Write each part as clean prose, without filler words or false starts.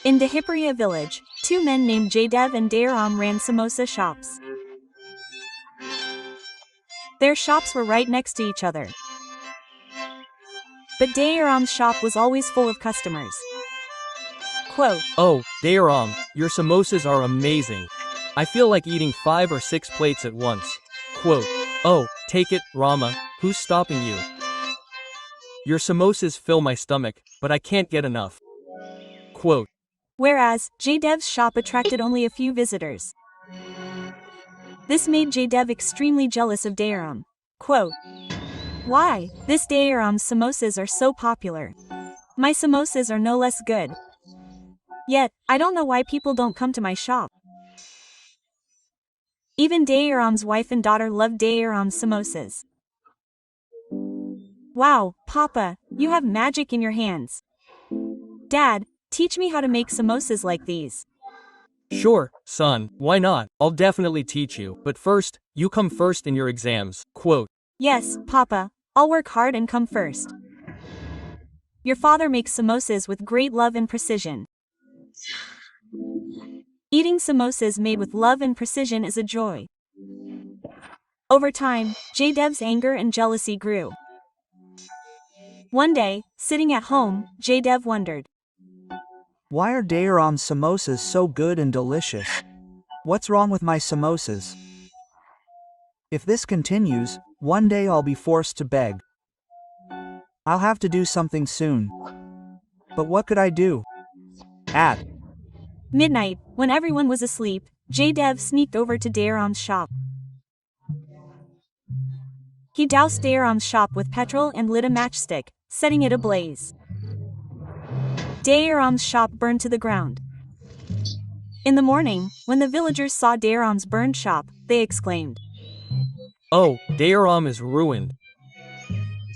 In Dahipriya village, two men named Jaydev and Dayaram ran samosa shops. Their shops were right next to each other. But Dayaram's shop was always full of customers. Quote, "Oh, Dayaram, your samosas are amazing. I feel like eating 5 or 6 plates at once." Quote, "Oh, take it, Rama, who's stopping you? Your samosas fill my stomach, but I can't get enough." Quote, whereas Jaydev's shop attracted only a few visitors. This made Jaydev extremely jealous of Dayaram. Quote, why? This Dayaram's samosas are so popular. My samosas are no less good. Yet, I don't know why people don't come to my shop. Even Dayaram's wife and daughter loved Dayaram's samosas. Wow, Papa, you have magic in your hands. Dad, teach me how to make samosas like these. "Sure, son, why not? I'll definitely teach you, but first, you come first in your exams." Quote, Yes, Papa, I'll work hard and come first. Your father makes samosas with great love and precision. Eating samosas made with love and precision is a joy. Over time, Jaydev's anger and jealousy grew. One day, sitting at home, Jaydev wondered, why are Dayaram's samosas so good and delicious? What's wrong with my samosas? If this continues, one day I'll be forced to beg. I'll have to do something soon. But what could I do? At midnight, when everyone was asleep, Jaydev sneaked over to Dayaram's shop. He doused Dayaram's shop with petrol and lit a matchstick, setting it ablaze. Dayaram's shop burned to the ground. In the morning, when the villagers saw Dayaram's burned shop, they exclaimed, "Oh, Dayaram is ruined.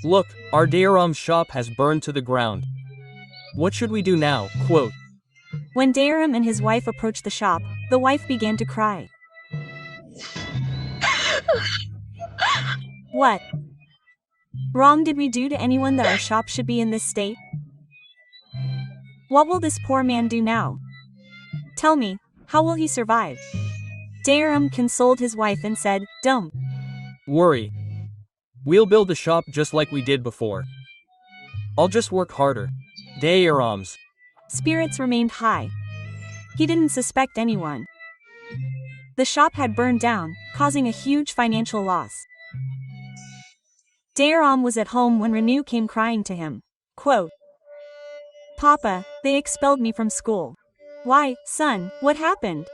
Look, our Dayaram shop has burned to the ground. What should we do now?" Quote, when Dayaram and his wife approached the shop, the wife began to cry. What wrong did we do to anyone that our shop should be in this state? What will this poor man do now? Tell me, how will he survive? Dayaram consoled his wife and said, don't worry. We'll build the shop just like we did before. I'll just work harder. Dayaram's spirits remained high. He didn't suspect anyone. The shop had burned down, causing a huge financial loss. Dayaram was at home when Renu came crying to him. Quote, Papa, they expelled me from school. Why, son, what happened?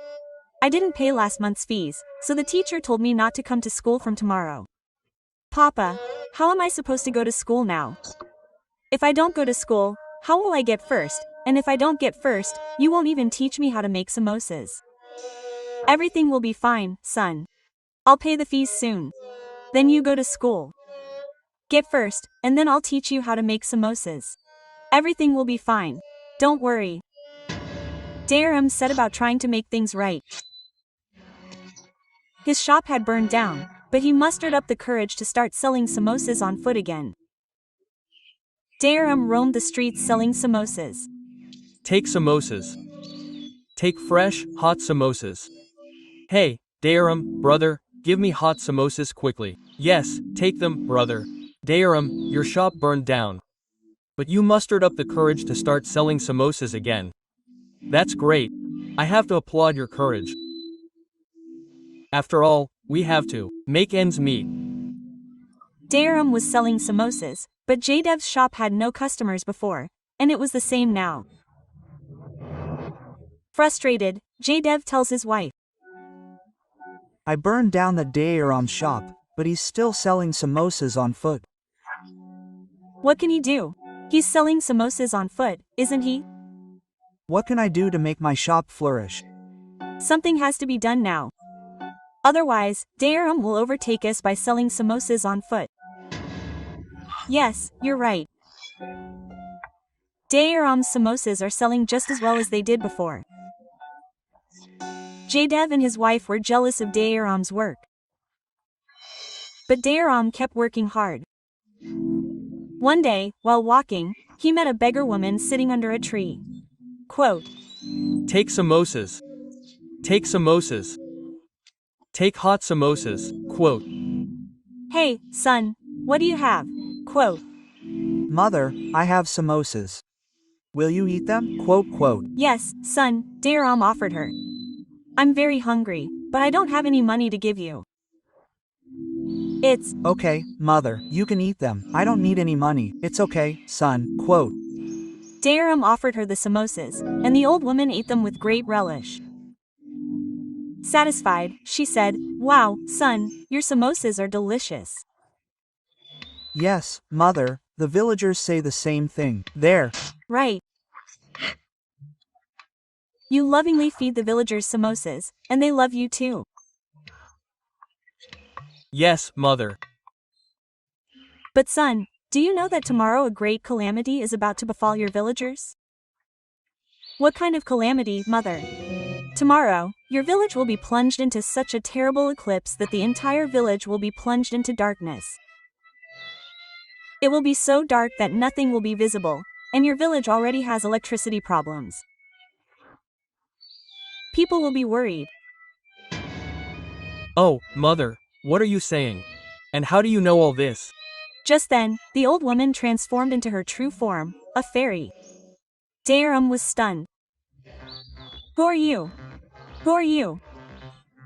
I didn't pay last month's fees, so the teacher told me not to come to school from tomorrow. Papa, how am I supposed to go to school now? If I don't go to school, how will I get first? And if I don't get first, you won't even teach me how to make samosas. Everything will be fine, son. I'll pay the fees soon. Then you go to school. Get first, and then I'll teach you how to make samosas. Everything will be fine. Don't worry. Dayaram set about trying to make things right. His shop had burned down, but he mustered up the courage to start selling samosas on foot again. Dayaram roamed the streets selling samosas. Take samosas. Take fresh, hot samosas. Hey, Dayaram, brother, give me hot samosas quickly. Yes, take them, brother. Dayaram, your shop burned down. But you mustered up the courage to start selling samosas again. That's great. I have to applaud your courage. After all, we have to make ends meet. Dayaram was selling samosas, but Jaydev's shop had no customers before, and it was the same now. Frustrated, Jaydev tells his wife, I burned down the Dayaram shop, but he's still selling samosas on foot. What can he do? He's selling samosas on foot, isn't he? What can I do to make my shop flourish? Something has to be done now. Otherwise, Dayaram will overtake us by selling samosas on foot. Yes, you're right. Dayaram's samosas are selling just as well as they did before. Jaydev and his wife were jealous of Dayaram's work. But Dayaram kept working hard. One day, while walking, he met a beggar woman sitting under a tree. Quote, Take samosas. Take samosas. Take hot samosas. Quote. Hey, son, what do you have? Quote. Mother, I have samosas. Will you eat them? Quote, quote. Yes, son, Dairam offered her. I'm very hungry, but I don't have any money to give you. It's Okay, mother, you can eat them. I don't need any money. It's okay, son. Quote. Dairam offered her the samosas, and the old woman ate them with great relish. Satisfied, she said, "Wow, son, your samosas are delicious." Yes, mother, the villagers say the same thing. There. Right. You lovingly feed the villagers samosas, and they love you too. Yes, mother. But son, do you know that tomorrow a great calamity is about to befall your villagers? What kind of calamity, mother? Tomorrow, your village will be plunged into such a terrible eclipse that the entire village will be plunged into darkness. It will be so dark that nothing will be visible, and your village already has electricity problems. People will be worried. Oh, mother, what are you saying? And how do you know all this? Just then, the old woman transformed into her true form, a fairy. Dairam was stunned. Who are you? Who are you?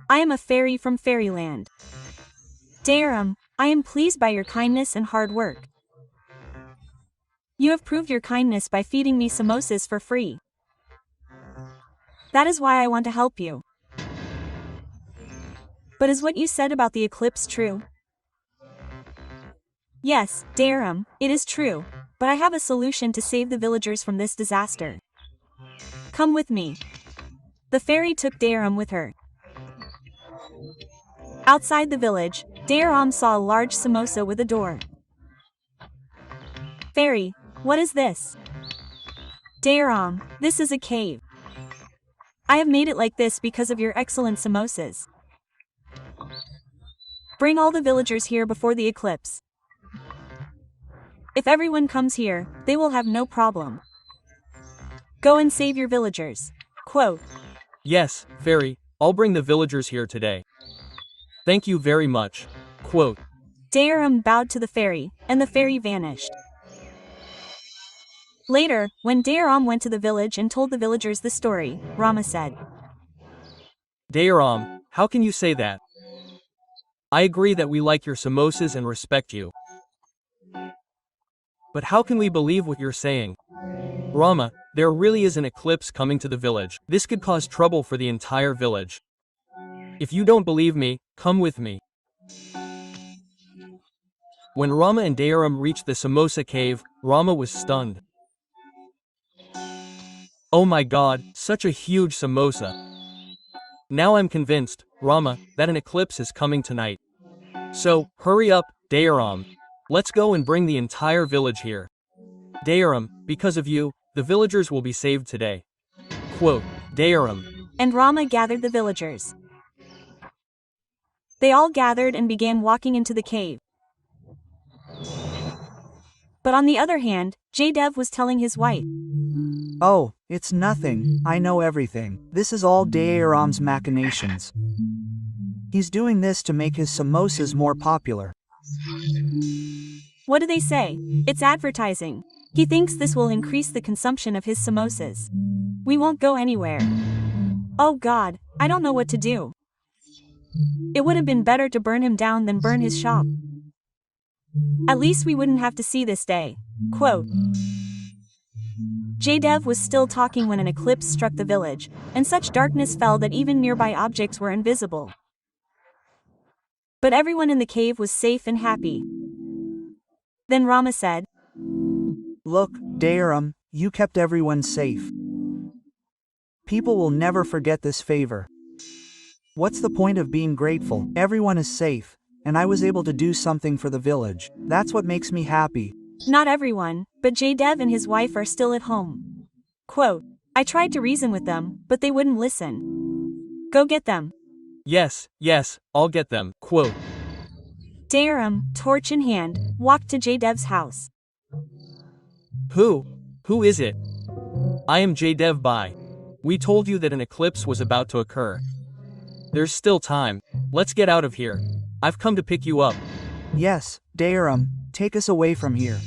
I am a fairy from fairyland. Dairam, I am pleased by your kindness and hard work. You have proved your kindness by feeding me samosas for free. That is why I want to help you. But is what you said about the eclipse true? Yes, Dairam, it is true, but I have a solution to save the villagers from this disaster. Come with me. The fairy took Dairam with her. Outside the village, Dairam saw a large samosa with a door. Fairy, what is this? Dairam, this is a cave. I have made it like this because of your excellent samosas. Bring all the villagers here before the eclipse. If everyone comes here, they will have no problem. Go and save your villagers. Quote. Yes, fairy, I'll bring the villagers here today. Thank you very much. Quote. Dairam bowed to the fairy, and the fairy vanished. Later, when Dairam went to the village and told the villagers the story, Rama said, Dairam, how can you say that? I agree that we like your samosas and respect you. But how can we believe what you're saying? Rama, there really is an eclipse coming to the village. This could cause trouble for the entire village. If you don't believe me, come with me. When Rama and Dairam reached the samosa cave, Rama was stunned. Oh my god, such a huge samosa. Now I'm convinced, Rama, that an eclipse is coming tonight. So, hurry up, Dairam. Let's go and bring the entire village here. Dairam, because of you, the villagers will be saved today. Quote, Dairam. And Rama gathered the villagers. They all gathered and began walking into the cave. But on the other hand, Jaydev was telling his wife, Oh, it's nothing, I know everything. This is all Dairam's machinations. He's doing this to make his samosas more popular. what do they say? It's advertising. He thinks this will increase the consumption of his samosas. We won't go anywhere. Oh God, I don't know what to do. It would have been better to burn him down than burn his shop. At least we wouldn't have to see this day. Quote. Jaydev was still talking when an eclipse struck the village, and such darkness fell that even nearby objects were invisible. But everyone in the cave was safe and happy. Then Rama said, Look, Dairam, you kept everyone safe. People will never forget this favor. What's the point of being grateful? Everyone is safe, and I was able to do something for the village. That's what makes me happy. Not everyone, but Jaydev and his wife are still at home. Quote, I tried to reason with them, but they wouldn't listen. Go get them. Yes, I'll get them. Quote. Dairam, torch in hand, walked to Jaydev's house. Who is it? I am Jaydev Bhai. We told you that an eclipse was about to occur. There's still time. Let's get out of here. I've come to pick you up. Yes, Dayaram, take us away from here.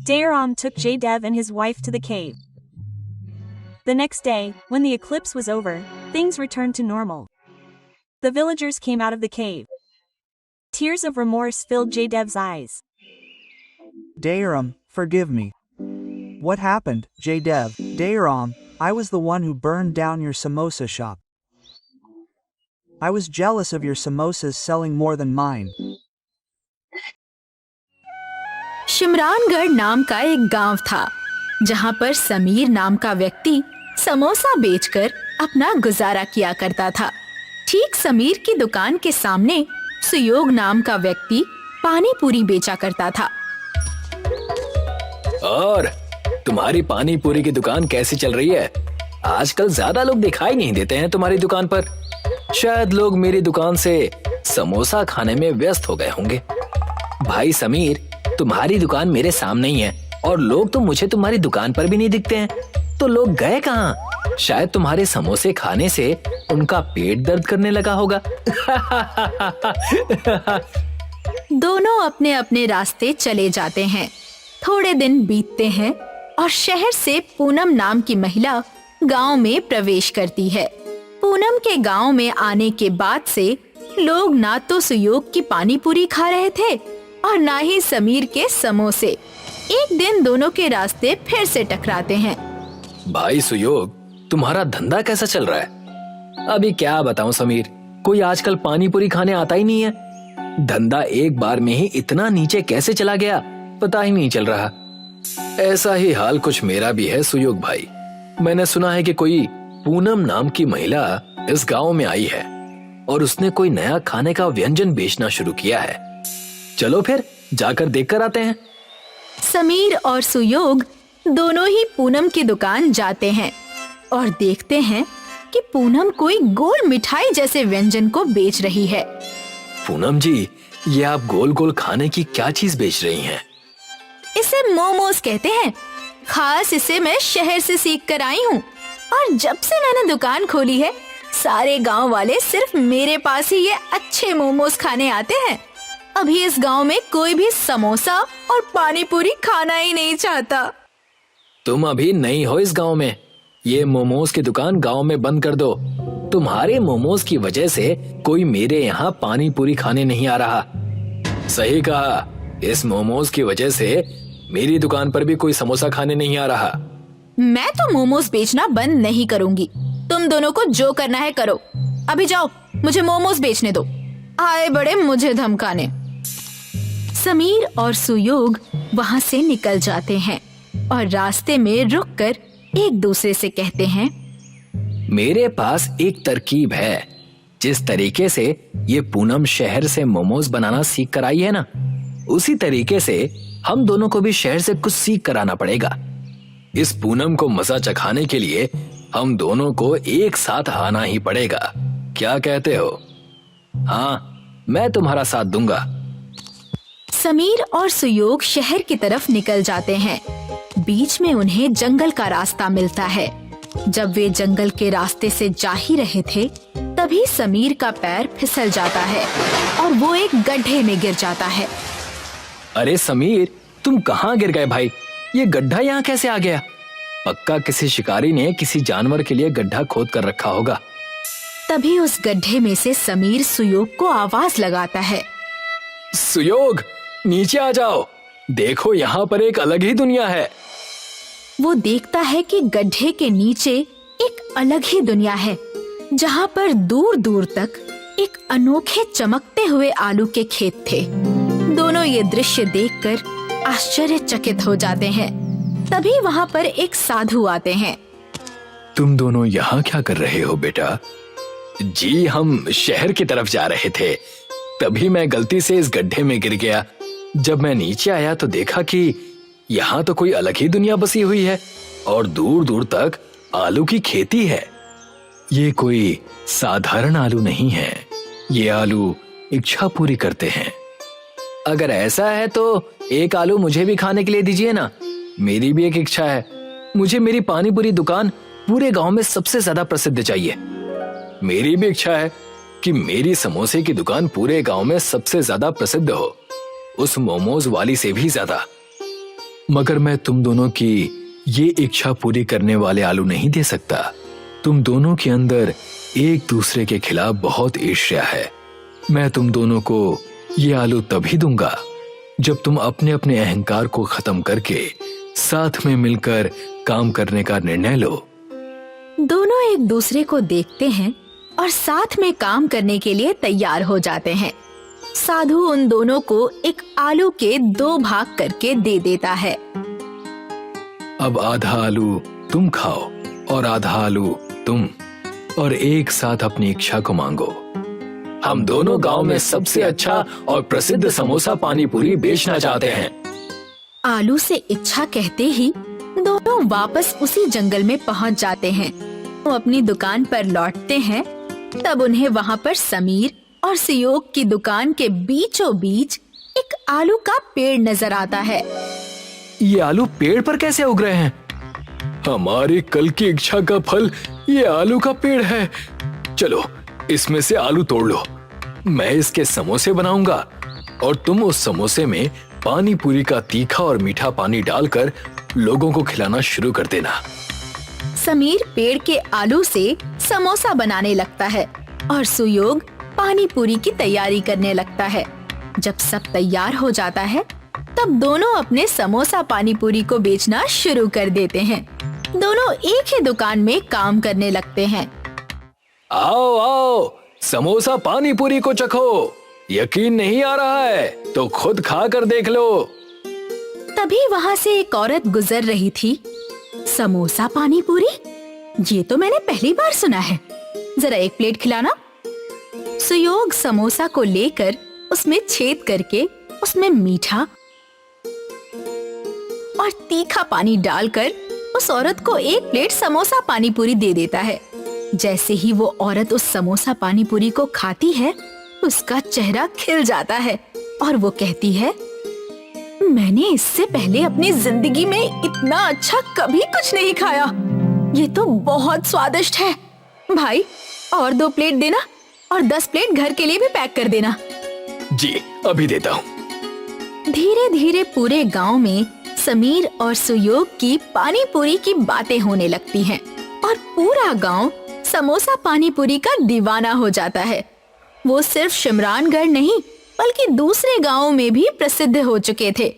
Dayaram took Jaydev and his wife to the cave. The next day, when the eclipse was over, things returned to normal. The villagers came out of the cave. Tears of remorse filled Jaydev's eyes. Dayaram, forgive me. What happened, Jaydev? Dayaram, I was the one who burned down your samosa shop. I was jealous of your samosas selling more than mine. शिमरानगढ़ नाम का एक गांव था, जहां पर समीर नाम का व्यक्ति समोसा बेचकर अपना गुजारा किया करता था। ठीक समीर की दुकान के सामने सुयोग नाम का व्यक्ति पानी पूरी बेचा करता था। और तुम्हारी पानी पूरी की दुकान कैसी चल रही है? आजकल ज्यादा लोग दिखाई नहीं देते हैं तुम्हारी दुकान पर। शायद लोग मेरी दुकान से समोसा खाने में व्यस्त हो गए होंगे। भाई समीर, तुम्हारी दुकान मेरे सामने ही है और लोग तो मुझे तुम्हारी दुकान पर भी नहीं दिखते हैं। तो लोग गए कहाँ? शायद तुम्हारे समोसे खाने से उनका पेट दर्द करने लगा होगा। दोनों अपने अपने रास्ते चले जाते हैं। थोड़े दिन बीतते हैं और शहर से पूनम नाम की महिला गांव में प्रवेश करती है। पूनम के गांव में आने के बाद से लोग ना तो सुयोग की पानी पूरी खा रहे थे और ना ही समीर के समोसे। एक दिन दोनों के रास्ते फिर से टकराते हैं। भाई सुयोग, तुम्हारा धंधा कैसा चल रहा है? अभी क्या बताऊं समीर, कोई आजकल पानी पूरी खाने आता ही नहीं है। धंधा एक बार में ही इतना नीचे कैसे चला गया पता ही नहीं चल रहा। ऐसा ही हाल कुछ मेरा भी है सुयोग भाई। मैंने सुना है कि कोई पूनम नाम की महिला इस गांव में आई है और उसने कोई नया खाने का व्यंजन बेचना शुरू किया है। चलो फिर जाकर देखकर आते हैं। समीर और सुयोग दोनों ही पूनम की दुकान जाते हैं और देखते हैं कि पूनम कोई गोल मिठाई जैसे व्यंजन को बेच रही है। पूनम जी, ये आप गोल गोल खाने की क्या चीज बेच रही हैं? इसे मोमोज कहते हैं। खास इसे मैं शहर से सीख कर आई हूँ और जब से मैंने दुकान खोली है सारे गांव वाले सिर्फ मेरे पास ही ये अच्छे मोमोज खाने आते हैं। अभी इस गांव में कोई भी समोसा और पानी पूरी खाना ही नहीं चाहता। तुम अभी नई हो इस गांव में। ये मोमोज की दुकान गांव में बंद कर दो। तुम्हारे मोमोज की वजह से कोई मेरे यहाँ पानी पूरी खाने नहीं आ रहा। सही कहा, इस मोमोज की वजह से मेरी दुकान पर भी कोई समोसा खाने नहीं आ रहा। मैं तो मोमोज बेचना बंद नहीं करूंगी। तुम दोनों को जो करना है करो। अभी जाओ, मुझे मोमोज बेचने दो। आए बड़े मुझे धमकाने। समीर और सुयोग वहाँ से निकल जाते हैं और रास्ते में रुककर एक दूसरे से कहते हैं, मेरे पास एक तरकीब है। जिस तरीके से ये पूनम शहर से मोमोज बनाना सीख कर आई है ना, उसी तरीके से हम दोनों को भी शहर से कुछ सीख कर आना पड़ेगा। इस पूनम को मजा चखाने के लिए हम दोनों को एक साथ आना ही पड़ेगा। क्या कहते हो? हाँ, मैं तुम्हारा साथ दूंगा। समीर और सुयोग शहर की तरफ निकल जाते हैं। बीच में उन्हें जंगल का रास्ता मिलता है। जब वे जंगल के रास्ते से जा ही रहे थे, तभी समीर का पैर फिसल जाता है और वो एक गड्ढे में गिर जाता है। अरे समीर, तुम कहाँ गिर गए भाई? ये गड्ढा यहाँ कैसे आ गया? पक्का किसी शिकारी ने किसी जानवर के लिए गड्ढा खोद कर रखा होगा। तभी उस गड्ढे में से समीर सुयोग को आवाज लगाता है, सुयोग, नीचे आ जाओ। देखो, यहाँ पर एक अलग ही दुनिया है। वो देखता है कि गड्ढे के नीचे एक अलग ही दुनिया है, जहाँ पर दूर दूर तक एक अनोखे चमकते हुए आलू के खेत थे। दोनों ये दृश्य देखकर आश्चर्यचकित हो जाते हैं। तभी वहाँ पर एक साधु आते हैं। तुम दोनों यहाँ क्या कर रहे हो बेटा? जी, हम शहर की तरफ जा रहे थे। तभी मैं गलती से इस गड्ढे में गिर गया। जब मैं नीचे आया तो देखा कि यहाँ तो कोई अलग ही दुनिया बसी हुई है और दूर दूर तक आलू की खेती है। ये कोई साधारण आलू नहीं है। ये आलू इच्छा पूरी करते हैं। अगर ऐसा है तो एक आलू मुझे भी खाने के लिए दीजिए ना। मेरी भी एक इच्छा है। मुझे मेरी पानी पूरी दुकान पूरे गांव में सबसे ज्यादा प्रसिद्ध चाहिए। मेरी भी इच्छा है कि मेरी समोसे की दुकान पूरे गांव में सबसे ज्यादा प्रसिद्ध हो, उस मोमोज वाली से भी ज्यादा। मगर मैं तुम दोनों की ये इच्छा पूरी करने वाले आलू नहीं दे सकता। तुम दोनों के अंदर एक दूसरे के खिलाफ बहुत ईर्ष्या है। मैं तुम दोनों को ये आलू तभी दूंगा जब तुम अपने अपने अहंकार को खत्म करके साथ में मिलकर काम करने का निर्णय लो। दोनों एक दूसरे को देखते हैं और साथ में काम करने के लिए तैयार हो जाते हैं। साधु उन दोनों को एक आलू के 2 भाग करके दे देता है। अब आधा आलू तुम खाओ और आधा आलू तुम, और एक साथ अपनी इच्छा को मांगो। हम दोनों गांव में सबसे अच्छा और प्रसिद्ध समोसा पानी पूरी बेचना चाहते हैं। आलू से इच्छा कहते ही दोनों वापस उसी जंगल में पहुंच जाते हैं। वो अपनी दुकान पर लौटते हैं, तब उन्हें वहां पर समीर और सुयोग की दुकान के बीचों बीच एक आलू का पेड़ नजर आता है। ये आलू पेड़ पर कैसे उग रहे हैं? हमारी कल की इच्छा का फल ये आलू का पेड़ है। चलो इसमें से आलू तोड़ लो, मैं इसके समोसे बनाऊंगा और तुम उस समोसे में पानी पूरी का तीखा और मीठा पानी डालकर लोगों को खिलाना शुरू कर देना। समीर पेड़ के आलू से समोसा बनाने लगता है और सुयोग पानी पूरी की तैयारी करने लगता है। जब सब तैयार हो जाता है, तब दोनों अपने समोसा पानी पूरी को बेचना शुरू कर देते हैं। दोनों एक ही दुकान में काम करने लगते हैं। आओ आओ, समोसा पानी पूरी को चखो। यकीन नहीं आ रहा है तो खुद खा कर देख लो। तभी वहाँ से एक औरत गुजर रही थी। समोसा पानी पूरी, ये तो मैंने पहली बार सुना है। जरा एक प्लेट खिलाना। सुयोग समोसा को लेकर उसमें छेद करके उसमें मीठा और तीखा पानी डालकर उस औरत को एक प्लेट समोसा पानी पूरी दे देता है। जैसे ही वो औरत उस समोसा पानी पूरी को खाती है, उसका चेहरा खिल जाता है और वो कहती है, मैंने इससे पहले अपनी जिंदगी में इतना अच्छा कभी कुछ नहीं खाया। ये तो बहुत स्वादिष्ट है। भाई और 2 प्लेट देना और 10 प्लेट घर के लिए भी पैक कर देना। जी अभी देता हूँ। धीरे धीरे पूरे गांव में समीर और सुयोग की पानी पूरी की बातें होने लगती हैं और पूरा गांव समोसा पानी पूरी का दीवाना हो जाता है। वो सिर्फ शिमरानगढ़ नहीं बल्कि दूसरे गांवों में भी प्रसिद्ध हो चुके थे,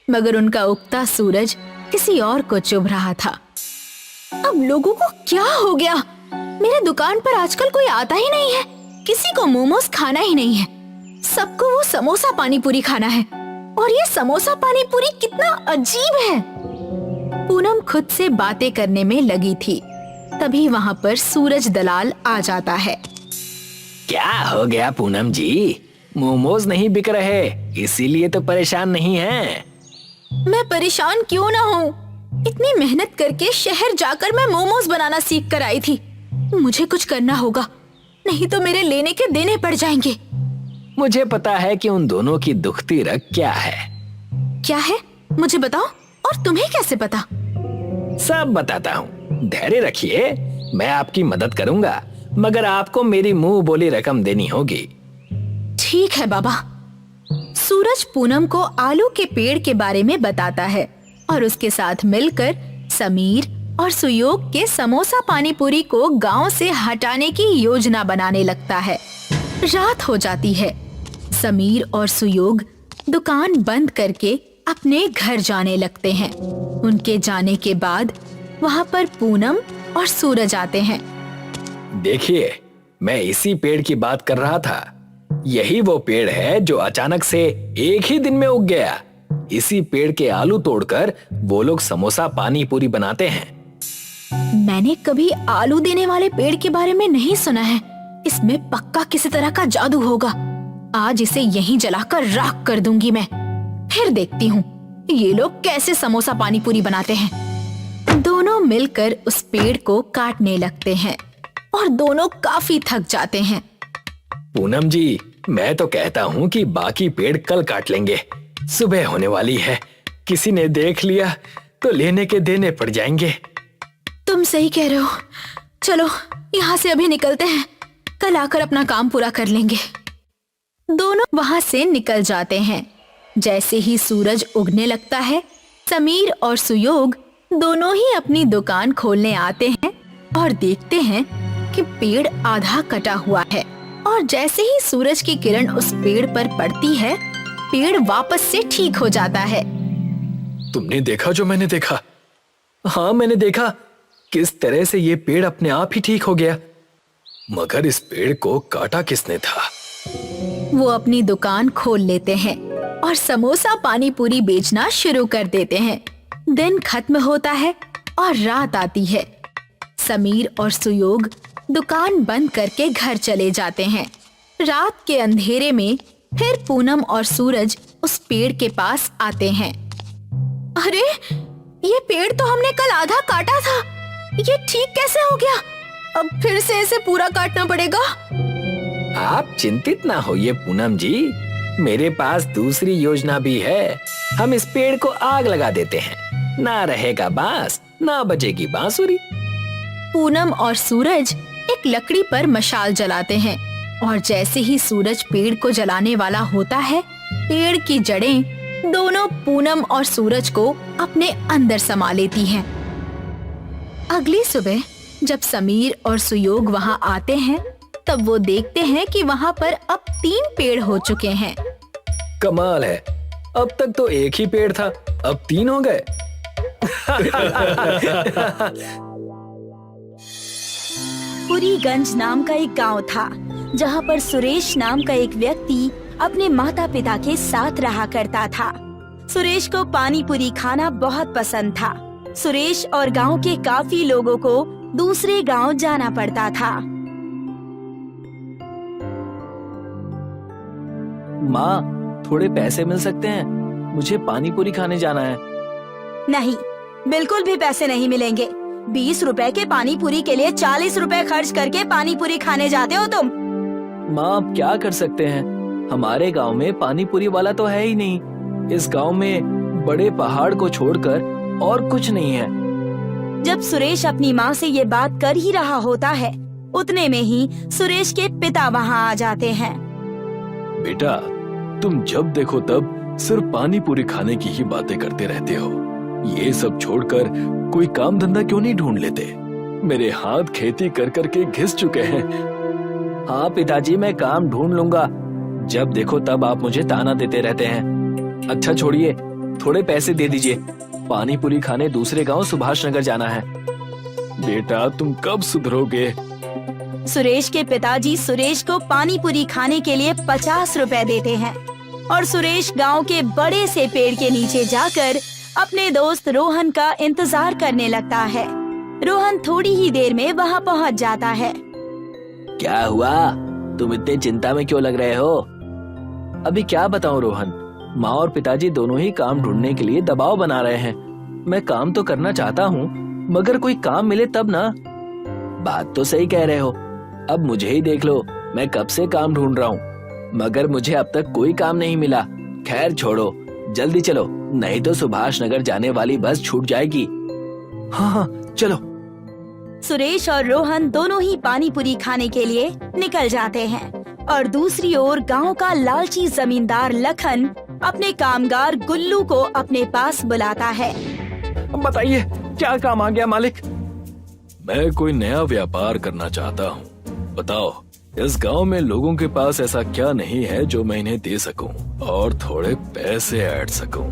मगर उनका उगता सूरज किसी और को चुभ रहा था। अब लोगों को क्या हो गया? मेरे दुकान पर आजकल कोई आता ही नहीं है, किसी को मोमोज खाना ही नहीं है, सबको वो समोसा पानी पूरी खाना है। और ये समोसा पानी पूरी कितना अजीब है। पूनम खुद से बातें करने में लगी थी, तभी वहाँ पर सूरज दलाल आ जाता है। क्या हो गया पूनम जी? मोमोज नहीं बिक रहे, इसीलिए तो परेशान नहीं हैं। मैं परेशान क्यों ना हूँ? इतनी मेहनत करके शहर जाकर मैं मोमोज बनाना सीख कर आई थी। मुझे कुछ करना होगा, नहीं तो मेरे लेने के देने पड़ जाएंगे। मुझे पता है कि उन दोनों की दुखती रग क्या है। क्या है? मुझे बताओ। और तुम्हें कैसे पता? सब बताता हूँ, धैर्य रखिए, मैं आपकी मदद करूंगा, मगर आपको मेरी मुंह बोली रकम देनी होगी। ठीक है बाबा। सूरज पूनम को आलू के पेड़ के बारे में बताता है और उसके साथ मिलकर समीर और सुयोग के समोसा पानी पूरी को गांव से हटाने की योजना बनाने लगता है। रात हो जाती है। समीर और सुयोग दुकान बंद करके अपने घर जाने लगते हैं। उनके जाने के बाद वहाँ पर पूनम और सूरज आते हैं। देखिए, मैं इसी पेड़ की बात कर रहा था। यही वो पेड़ है जो अचानक से एक ही दिन में उग गया। इसी पेड़ के आलू तोड़कर वो लोग समोसा पानी पूरी बनाते हैं। मैंने कभी आलू देने वाले पेड़ के बारे में नहीं सुना है। इसमें पक्का किसी तरह का जादू होगा। आज इसे यहीं जलाकर राख कर दूंगी मैं। फिर देखती हूँ ये लोग कैसे समोसा पानी पूरी बनाते हैं। दोनों मिलकर उस पेड़ को काटने लगते हैं और दोनों काफी थक जाते हैं। पूनम जी, मैं तो कहता हूँ कि बाकी पेड़ कल काट लेंगे। सुबह होने वाली है, किसी ने देख लिया तो लेने के देने पड़ जाएंगे। तुम सही कह रहे हो। चलो यहाँ से अभी निकलते हैं, कल आकर अपना काम पूरा कर लेंगे। दोनों वहां से निकल जाते हैं। जैसे ही सूरज उगने लगता है, समीर और सुयोग दोनों ही अपनी दुकान खोलने आते हैं और देखते हैं कि पेड़ आधा कटा हुआ है। और जैसे ही सूरज की किरण उस पेड़ पर पड़ती है, पेड़ वापस से ठीक हो जाता है। तुमने देखा जो मैंने देखा? हाँ, मैंने देखा किस तरह से ये पेड़ अपने आप ही ठीक हो गया। मगर इस पेड़ को काटा किसने था? वो अपनी दुकान खोल लेते हैं और समोसा पानी पूरी बेचना शुरू कर देते हैं। दिन खत्म होता है और रात आती है। समीर और सुयोग दुकान बंद करके घर चले जाते हैं। रात के अंधेरे में फिर पूनम और सूरज उस पेड़ के पास आते हैं। अरे, ये पेड़ तो हमने कल आधा काटा था, ये ठीक कैसे हो गया? अब फिर से इसे पूरा काटना पड़ेगा। आप चिंतित ना होइए पूनम जी, मेरे पास दूसरी योजना भी है। हम इस पेड़ को आग लगा देते हैं, ना रहेगा बांस, ना बजेगी बांसुरी। पूनम और सूरज एक लकड़ी पर मशाल जलाते हैं और जैसे ही सूरज पेड़ को जलाने वाला होता है, पेड़ की जड़ें दोनों पूनम और सूरज को अपने अंदर समा लेती हैं। अगली सुबह जब समीर और सुयोग वहां आते हैं, तब वो देखते हैं कि वहां पर अब 3 पेड़ हो चुके हैं। कमाल है, अब तक तो एक ही पेड़ था, अब 3 हो गए। पुरीगंज नाम का एक गांव था, जहां पर सुरेश नाम का एक व्यक्ति अपने माता पिता के साथ रहा करता था। सुरेश को पानी पूरी खाना बहुत पसंद था। सुरेश और गांव के काफी लोगों को दूसरे गांव जाना पड़ता था। माँ, थोड़े पैसे मिल सकते हैं? मुझे पानी पूरी खाने जाना है। नहीं, बिल्कुल भी पैसे नहीं मिलेंगे। 20 रुपए के पानी पूरी के लिए 40 रुपए खर्च करके पानी पूरी खाने जाते हो तुम। माँ, आप क्या कर सकते हैं? हमारे गांव में पानी पूरी वाला तो है ही नहीं। इस गांव में बड़े पहाड़ को छोड़कर और कुछ नहीं है। जब सुरेश अपनी माँ से ये बात कर ही रहा होता है, उतने में ही सुरेश के पिता वहाँ आ जाते हैं। बेटा, तुम जब देखो तब सिर्फ पानी पूरी खाने की ही बातें करते रहते हो। ये सब छोड़कर कोई काम धंधा क्यों नहीं ढूंढ लेते? मेरे हाथ खेती कर कर के घिस चुके हैं। हाँ पिताजी, मैं काम ढूंढ लूंगा। जब देखो तब आप मुझे ताना देते रहते हैं। अच्छा छोड़िए, थोड़े पैसे दे दीजिए, पानी पूरी खाने दूसरे गांव सुभाष नगर जाना है। बेटा, तुम कब सुधरोगे? सुरेश के पिताजी सुरेश को पानी पूरी खाने के लिए 50 रुपए देते हैं और सुरेश गांव के बड़े से पेड़ के नीचे जाकर अपने दोस्त रोहन का इंतजार करने लगता है। रोहन थोड़ी ही देर में वहां पहुंच जाता है। क्या हुआ? तुम इतने चिंता में क्यों लग रहे हो? अभी क्या बताऊं रोहन, माँ और पिताजी दोनों ही काम ढूंढने के लिए दबाव बना रहे हैं। मैं काम तो करना चाहता हूँ, मगर कोई काम मिले तब ना। बात तो सही कह रहे हो। अब मुझे ही देख लो, मैं कब से काम ढूंढ रहा हूँ, मगर मुझे अब तक कोई काम नहीं मिला। खैर छोड़ो, जल्दी चलो, नहीं तो सुभाष नगर जाने वाली बस छूट जाएगी। हाँ हाँ चलो। सुरेश और रोहन दोनों ही पानी पूरी खाने के लिए निकल जाते हैं और दूसरी ओर गांव का लालची जमींदार लखन अपने कामगार गुल्लू को अपने पास बुलाता है। बताइए, क्या काम आ गया मालिक? मैं कोई नया व्यापार करना चाहता हूँ। बताओ, इस गांव में लोगों के पास ऐसा क्या नहीं है जो मैं इन्हें दे सकूं और थोड़े पैसे ऐड सकूं?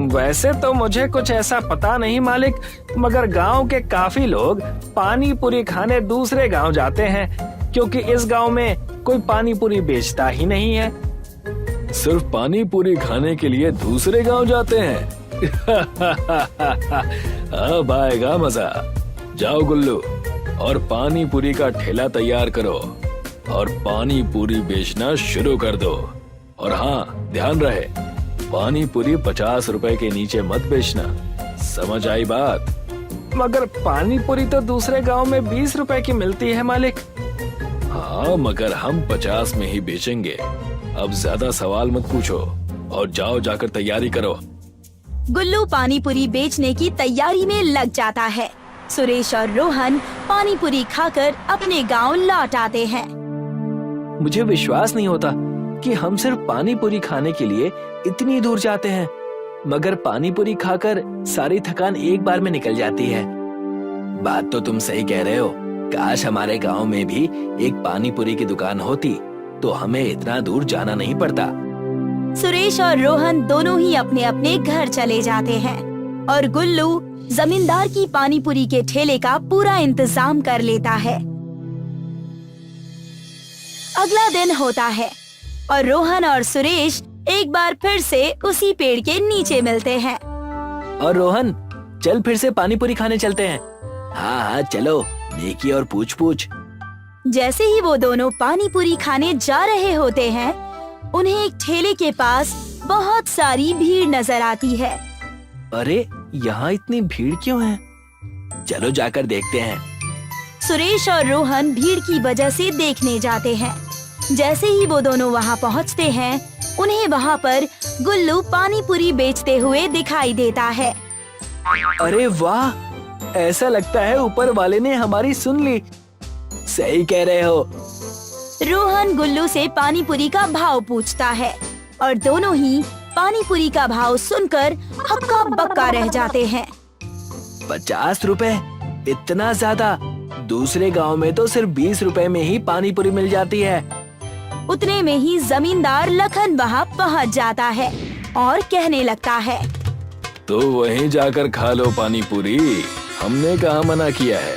वैसे तो मुझे कुछ ऐसा पता नहीं मालिक, मगर गांव के काफी लोग पानी पूरी खाने दूसरे गांव जाते हैं, क्योंकि इस गांव में कोई पानी पूरी बेचता ही नहीं है। सिर्फ पानी पूरी खाने के लिए दूसरे गांव जाते हैं? अब आएगा मजा। जाओ गुल्लू, और पानी पूरी का ठेला तैयार करो और पानी पूरी बेचना शुरू कर दो। और हाँ, ध्यान रहे, पानी पूरी 50 रुपए के नीचे मत बेचना। समझ आई बात? मगर पानी पूरी तो दूसरे गांव में 20 रुपए की मिलती है मालिक। हाँ, मगर हम 50 में ही बेचेंगे। अब ज्यादा सवाल मत पूछो और जाओ जाकर तैयारी करो। गुल्लू पानी पूरी बेचने की तैयारी में लग जाता है सुरेश और रोहन पानी पूरी खाकर अपने गांव लौट आते हैं। मुझे विश्वास नहीं होता कि हम सिर्फ पानी पूरी खाने के लिए इतनी दूर जाते हैं, मगर पानी पूरी खाकर सारी थकान एक बार में निकल जाती है। बात तो तुम सही कह रहे हो। काश हमारे गांव में भी एक पानी पूरी की दुकान होती तो हमें इतना दूर जाना नहीं पड़ता। सुरेश और रोहन दोनों ही अपने अपने घर चले जाते हैं और गुल्लू जमींदार की पानी पूरी के ठेले का पूरा इंतजाम कर लेता है। अगला दिन होता है और रोहन और सुरेश एक बार फिर से उसी पेड़ के नीचे मिलते हैं। और रोहन, चल फिर से पानी पूरी खाने चलते हैं। हाँ हाँ चलो, नेकी और पूछ पूछ। जैसे ही वो दोनों पानी पूरी खाने जा रहे होते हैं, उन्हें एक ठेले के पास बहुत सारी भीड़ नजर आती है। अरे यहाँ इतनी भीड़ क्यों है? चलो जाकर देखते हैं। सुरेश और रोहन भीड़ की वजह से देखने जाते हैं। जैसे ही वो दोनों वहाँ पहुँचते हैं, उन्हें वहाँ पर गुल्लू पानी पूरी बेचते हुए दिखाई देता है। अरे वाह, ऐसा लगता है ऊपर वाले ने हमारी सुन ली। सही कह रहे हो। रोहन गुल्लू से पानी पूरी का भाव पूछता है और दोनों ही पानी पूरी का भाव सुनकर हक्का बक्का रह जाते हैं। 50 रुपए? इतना ज्यादा? दूसरे गांव में तो सिर्फ 20 रुपए में ही पानी पूरी मिल जाती है। उतने में ही जमींदार लखन वहाँ पहुँच जाता है और कहने लगता है, तो वहीं जाकर खा लो पानी पूरी, हमने कहाँ मना किया है।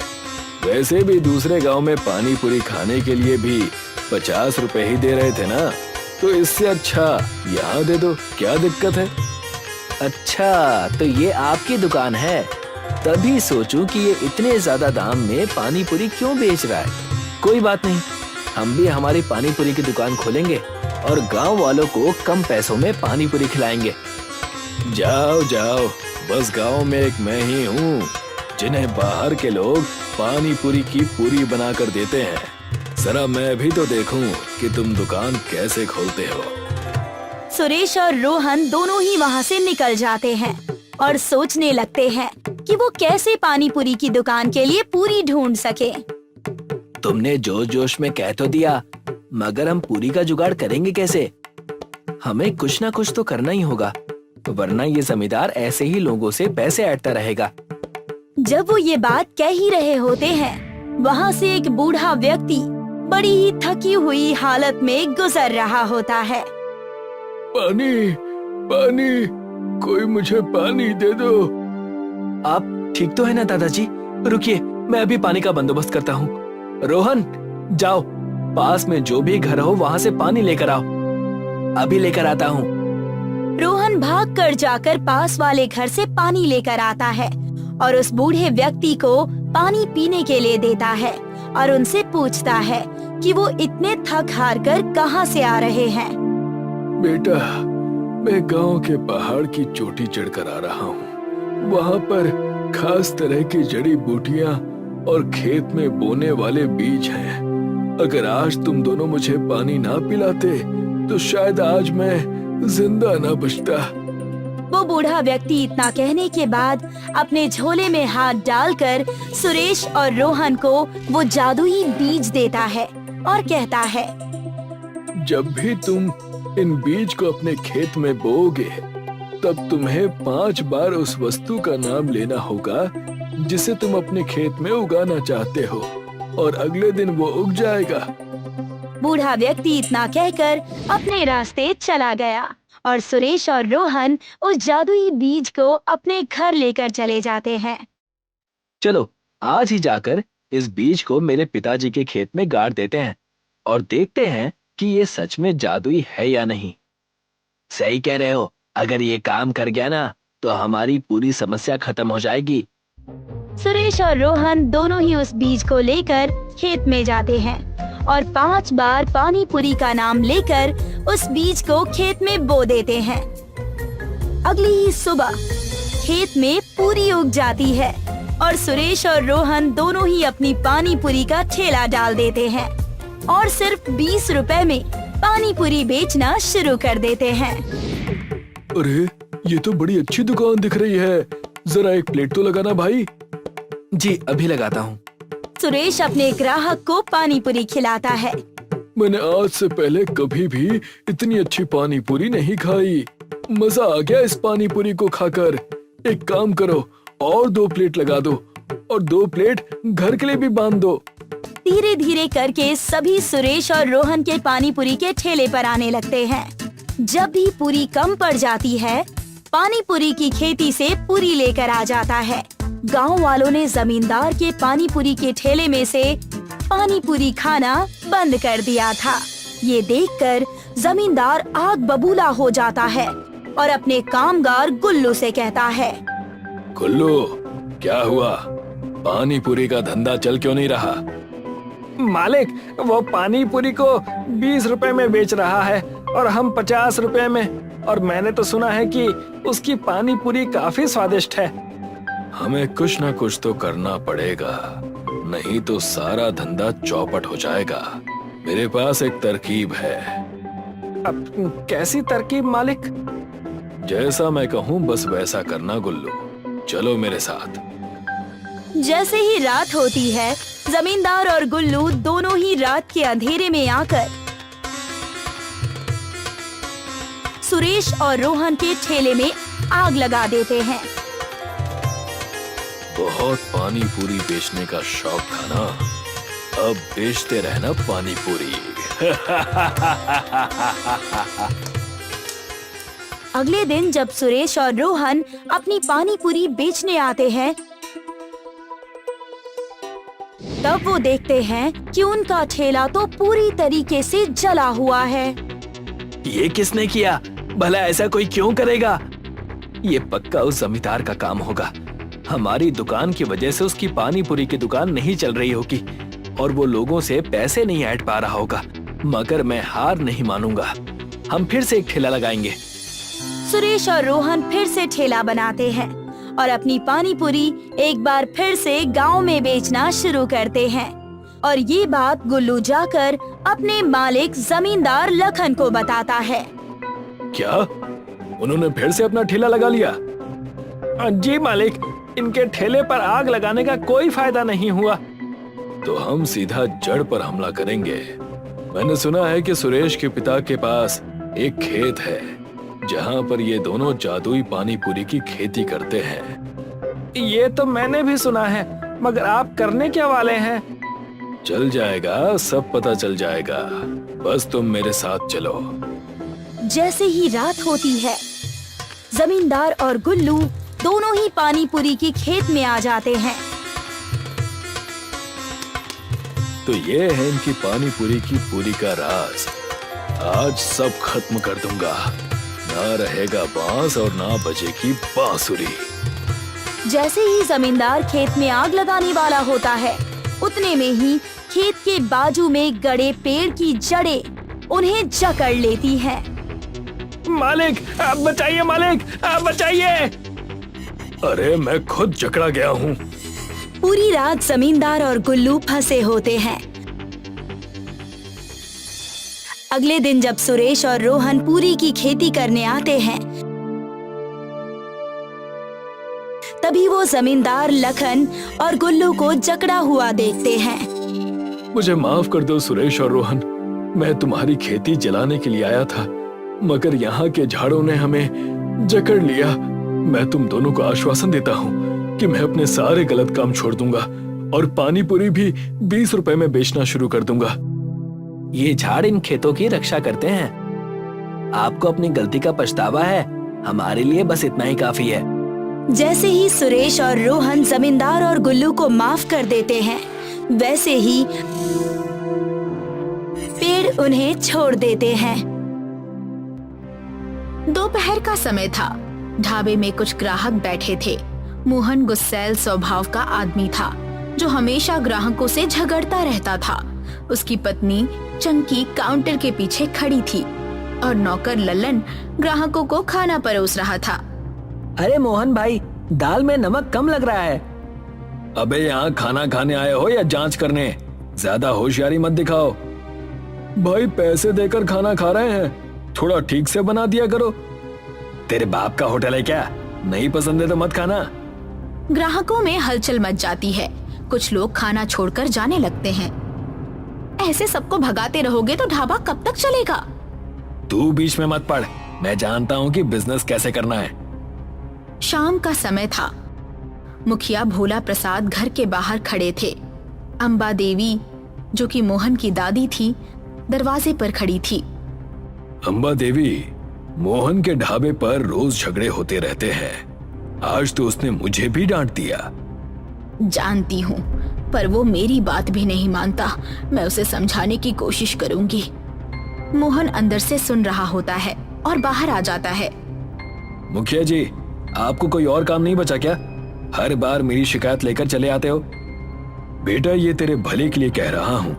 वैसे भी दूसरे गांव में पानी पूरी खाने के लिए भी 50 रुपए ही दे रहे थे ना, तो इससे अच्छा यहाँ दे दो, क्या दिक्कत है? अच्छा, तो ये आपकी दुकान है, तभी सोचूं कि ये इतने ज्यादा दाम में पानी पूरी क्यों बेच रहा है। कोई बात नहीं, हम भी हमारी पानी पूरी की दुकान खोलेंगे और गांव वालों को कम पैसों में पानी पूरी खिलाएंगे। जाओ जाओ, बस गांव में एक मैं ही हूँ जिन्हें बाहर के लोग पानी पूरी की पूरी बना कर देते हैं। जरा मैं भी तो देखूं कि तुम दुकान कैसे खोलते हो। सुरेश और रोहन दोनों ही वहाँ से निकल जाते हैं और सोचने लगते हैं कि वो कैसे पानी पूरी की दुकान के लिए पूरी ढूंढ सके। तुमने जोश जोश में कह तो दिया, मगर हम पूरी का जुगाड़ करेंगे कैसे? हमें कुछ ना कुछ तो करना ही होगा, वरना ये जमींदार ऐसे ही लोगों से पैसे ऐंठता रहेगा। जब वो ये बात कह ही रहे होते हैं, वहाँ से एक बूढ़ा व्यक्ति बड़ी ही थकी हुई हालत में गुजर रहा होता है। पानी, पानी, कोई मुझे पानी दे दो। आप ठीक तो है ना दादाजी? रुकिए, मैं अभी पानी का बंदोबस्त करता हूँ। रोहन, जाओ, पास में जो भी घर हो वहाँ से पानी लेकर आओ। अभी लेकर आता हूँ। रोहन भागकर जाकर पास वाले घर से पानी लेकर आता है और उस बूढ़े व्यक्ति को पानी पीने के लिए देता है और उनसे पूछता है कि वो इतने थक हार कर कहाँ से आ रहे हैं। बेटा, मैं गांव के पहाड़ की चोटी चढ़कर आ रहा हूँ। वहाँ पर खास तरह की जड़ी बूटियाँ और खेत में बोने वाले बीज हैं। अगर आज तुम दोनों मुझे पानी ना पिलाते तो शायद आज मैं जिंदा ना बचता। वो बूढ़ा व्यक्ति इतना कहने के बाद अपने झोले में हाथ डालकर सुरेश और रोहन को वो जादुई बीज देता है और कहता है, जब भी तुम इन बीज को अपने खेत में बोओगे, तब तुम्हें 5 बार उस वस्तु का नाम लेना होगा जिसे तुम अपने खेत में उगाना चाहते हो, और अगले दिन वो उग जाएगा। बूढ़ा व्यक्ति इतना कहकर अपने रास्ते चला गया और सुरेश और रोहन उस जादुई बीज को अपने घर लेकर चले जाते हैं। चलो आज ही जाकर इस बीज को मेरे पिताजी के खेत में गाड़ देते हैं और देखते हैं कि ये सच में जादुई है या नहीं। सही कह रहे हो, अगर ये काम कर गया ना तो हमारी पूरी समस्या खत्म हो जाएगी। सुरेश और रोहन दोनों ही उस बीज को लेकर खेत में जाते हैं और 5 बार पानी पूरी का नाम लेकर उस बीज को खेत में बो देते हैं। अगली ही सुबह खेत में पूरी उग जाती है और सुरेश और रोहन दोनों ही अपनी पानी पूरी का ठेला डाल देते हैं और सिर्फ 20 रुपए में पानी पूरी बेचना शुरू कर देते हैं। अरे, ये तो बड़ी अच्छी दुकान दिख रही है। जरा एक प्लेट तो लगाना भाई। जी अभी लगाता हूँ। सुरेश अपने ग्राहक को पानी पूरी खिलाता है। मैंने आज से पहले कभी भी इतनी अच्छी पानी पूरी नहीं खाई। मजा आ गया इस पानी पूरी को खाकर। एक काम करो, और 2 प्लेट लगा दो और 2 प्लेट घर के लिए भी बांध दो। धीरे धीरे करके सभी सुरेश और रोहन के पानी पूरी के ठेले पर आने लगते हैं। जब भी पूरी कम पड़ जाती है, पानी पूरी की खेती से पूरी लेकर आ जाता है। गांव वालों ने जमींदार के पानी पूरी के ठेले में से पानी पूरी खाना बंद कर दिया था। ये देखकर जमींदार आग बबूला हो जाता है और अपने कामगार गुल्लू से कहता है, गुल्लू, क्या हुआ? पानी पूरी का धंधा चल क्यों नहीं रहा? मालिक, वो पानी पूरी को 20 रुपए में बेच रहा है और हम 50 रुपए में। और मैंने तो सुना है कि उसकी पानी पूरी काफी स्वादिष्ट है। हमें कुछ न कुछ तो करना पड़ेगा, नहीं तो सारा धंधा चौपट हो जाएगा। मेरे पास एक तरकीब है। अब कैसी तरकीब मालिक? जैसा मैं कहूँ बस वैसा करना गुल्लू। चलो मेरे साथ। जैसे ही रात होती है, जमींदार और गुल्लू दोनों ही रात के अंधेरे में आकर सुरेश और रोहन के ठेले में आग लगा देते हैं। बहुत पानी पूरी बेचने का शौक था ना, अब बेचते रहना पानी पूरी। अगले दिन जब सुरेश और रोहन अपनी पानी पूरी बेचने आते हैं, तब वो देखते हैं कि उनका ठेला तो पूरी तरीके से जला हुआ है। ये किसने किया? भला ऐसा कोई क्यों करेगा? ये पक्का उस जमींदार का काम होगा। हमारी दुकान की वजह से उसकी पानी पूरी की दुकान नहीं चल रही होगी और वो लोगों से पैसे नहीं ऐंठ पा रहा होगा। मगर मैं हार नहीं मानूंगा, हम फिर से एक ठेला लगाएंगे। सुरेश और रोहन फिर से ठेला बनाते हैं और अपनी पानी पूरी एक बार फिर से गांव में बेचना शुरू करते हैं। और ये बात गुल्लू जाकर अपने मालिक जमींदार लखन को बताता है। क्या उन्होंने फिर से अपना ठेला लगा लिया? जी मालिक, इनके ठेले पर आग लगाने का कोई फायदा नहीं हुआ। तो हम सीधा जड़ पर हमला करेंगे। मैंने सुना है कि सुरेश के पिता के पास एक खेत है जहाँ पर ये दोनों जादुई पानी पूरी की खेती करते हैं। ये तो मैंने भी सुना है, मगर आप करने क्या वाले हैं? चल जाएगा, सब पता चल जाएगा। बस तुम मेरे साथ चलो। जैसे ही रात होती है, जमींदार और गुल्लू दोनों ही पानी पूरी की खेत में आ जाते हैं। तो ये है इनकी पानी पूरी की पूरी का राज। आज सब खत्म कर दूंगा। ना रहेगा बांस और ना बजेगी बांसुरी। जैसे ही जमींदार खेत में आग लगाने वाला होता है, उतने में ही खेत के बाजू में गड़े पेड़ की जड़ें उन्हें जकड़ लेती हैं। मालिक, आप बचाइए मालिक, आप बचाइए। अरे मैं खुद जकड़ा गया हूँ। पूरी रात जमींदार और गुल्लू फंसे होते हैं। अगले दिन जब सुरेश और रोहन पूरी की खेती करने आते हैं, तभी वो जमींदार लखन और गुल्लू को जकड़ा हुआ देखते हैं। मुझे माफ कर दो सुरेश और रोहन, मैं तुम्हारी खेती जलाने के लिए आया था, मगर यहाँ के झाड़ों ने हमें जकड़ लिया। मैं तुम दोनों को आश्वासन देता हूँ कि मैं अपने सारे गलत काम छोड़ दूंगा और पानी पूरी भी 20 रुपए में बेचना शुरू कर दूंगा। ये झाड़ इन खेतों की रक्षा करते हैं। आपको अपनी गलती का पछतावा है, हमारे लिए बस इतना ही काफी है। जैसे ही सुरेश और रोहन जमींदार और गुल्लू को माफ कर देते हैं, वैसे ही पेड़ उन्हें छोड़ देते हैं। दोपहर का समय था। ढाबे में कुछ ग्राहक बैठे थे। मोहन गुस्सैल स्वभाव का आदमी था, जो हमेशा ग्राहकों से झगड़ता रहता था। उसकी पत्नी चंकी काउंटर के पीछे खड़ी थी और नौकर लल्लन ग्राहकों को खाना परोस रहा था। अरे मोहन भाई, दाल में नमक कम लग रहा है। अबे यहाँ खाना खाने आए हो या जांच करने? ज्यादा होशियारी मत दिखाओ। भाई पैसे देकर खाना खा रहे हैं, थोड़ा ठीक से बना दिया करो। तेरे बाप का होटल है क्या? नहीं पसंद है तो मत खाना। ग्राहकों में हलचल मच जाती है। कुछ लोग खाना छोड़कर जाने लगते हैं। ऐसे सबको भगाते रहोगे तो ढाबा कब तक चलेगा? तू बीच में मत पड़, मैं जानता हूँ कि बिजनेस कैसे करना है। शाम का समय था। मुखिया भोला प्रसाद घर के बाहर खड़े थे। अम्बा देवी, जो कि मोहन की दादी थी, दरवाजे पर खड़ी थी। अम्बा देवी, मोहन के ढाबे पर रोज झगड़े होते रहते हैं। आज तो उसने मुझे भी डांट दिया। जानती हूँ, पर वो मेरी बात भी नहीं मानता। मैं उसे समझाने की कोशिश करूंगी। मोहन अंदर से सुन रहा होता है और बाहर आ जाता है। मुखिया जी, आपको कोई और काम नहीं बचा क्या? हर बार मेरी शिकायत लेकर चले आते हो। बेटा, ये तेरे भले के लिए कह रहा हूँ।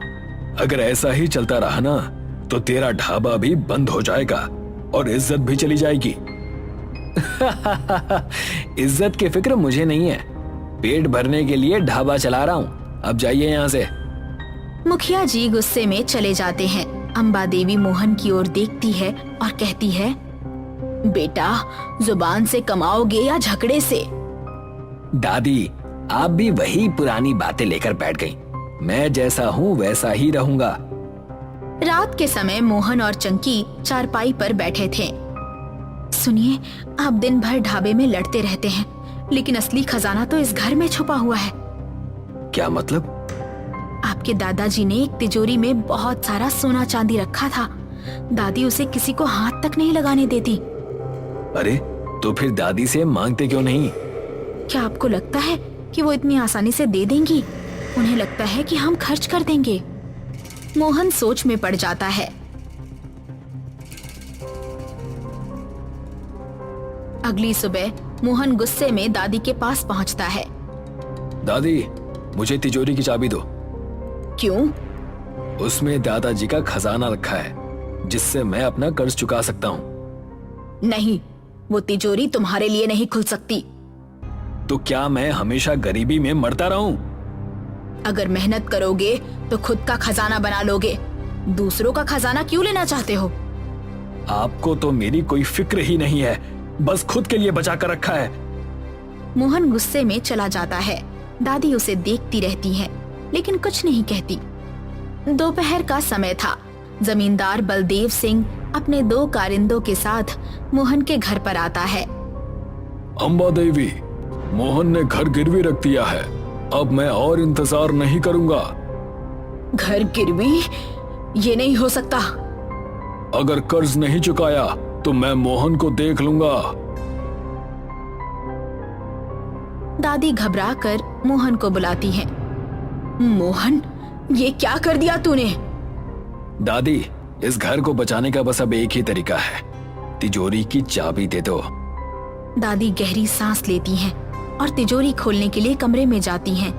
अगर ऐसा ही चलता रहा ना तो तेरा ढाबा भी बंद हो जाएगा और इज्जत भी चली जाएगी। इज्जत की फिक्र मुझे नहीं है। पेट भरने के लिए ढाबा चला रहा हूँ। अब जाइए यहाँ से। मुखिया जी गुस्से में चले जाते हैं। अम्बा देवी मोहन की ओर देखती है और कहती है, बेटा, जुबान से कमाओगे या झगड़े से? दादी, आप भी वही पुरानी बातें लेकर बैठ गई। मैं जैसा हूँ वैसा ही रहूंगा। रात के समय मोहन और चंकी चारपाई पर बैठे थे। सुनिए, आप दिन भर ढाबे में लड़ते रहते हैं, लेकिन असली खजाना तो इस घर में छुपा हुआ है। क्या मतलब? आपके दादाजी ने एक तिजोरी में बहुत सारा सोना चांदी रखा था। दादी उसे किसी को हाथ तक नहीं लगाने देती। अरे, तो फिर दादी से मांगते क्यों नहीं? क्या आपको लगता है कि वो इतनी आसानी से दे देंगी? उन्हें लगता है कि हम खर्च कर देंगे। मोहन सोच में पड़ जाता है। अगली सुबह मोहन गुस्से में दादी के पास पहुंचता है। दादी, मुझे तिजोरी की चाबी दो। क्यों? उसमें दादाजी का खजाना रखा है, जिससे मैं अपना कर्ज चुका सकता हूँ। नहीं, वो तिजोरी तुम्हारे लिए नहीं खुल सकती। तो क्या मैं हमेशा गरीबी में मरता रहूं? अगर मेहनत करोगे तो खुद का खजाना बना लोगे। दूसरों का खजाना क्यों लेना चाहते हो? आपको तो मेरी कोई फिक्र ही नहीं है, बस खुद के लिए बचा कर रखा है। मोहन गुस्से में चला जाता है। दादी उसे देखती रहती है, लेकिन कुछ नहीं कहती। दोपहर का समय था। जमींदार बलदेव सिंह अपने 2 कारिंदों के साथ मोहन के घर पर आता है। अम्बा देवी, मोहन ने घर गिरवी रख दिया है। अब मैं और इंतजार नहीं करूंगा। घर गिरवी? ये नहीं हो सकता। अगर कर्ज नहीं चुकाया तो मैं मोहन को देख लूंगा। दादी घबराकर मोहन को बुलाती है। मोहन, ये क्या कर दिया तूने? दादी, इस घर को बचाने का बस अब एक ही तरीका है। तिजोरी की चाबी दे दो। दादी गहरी सांस लेती हैं और तिजोरी खोलने के लिए कमरे में जाती हैं।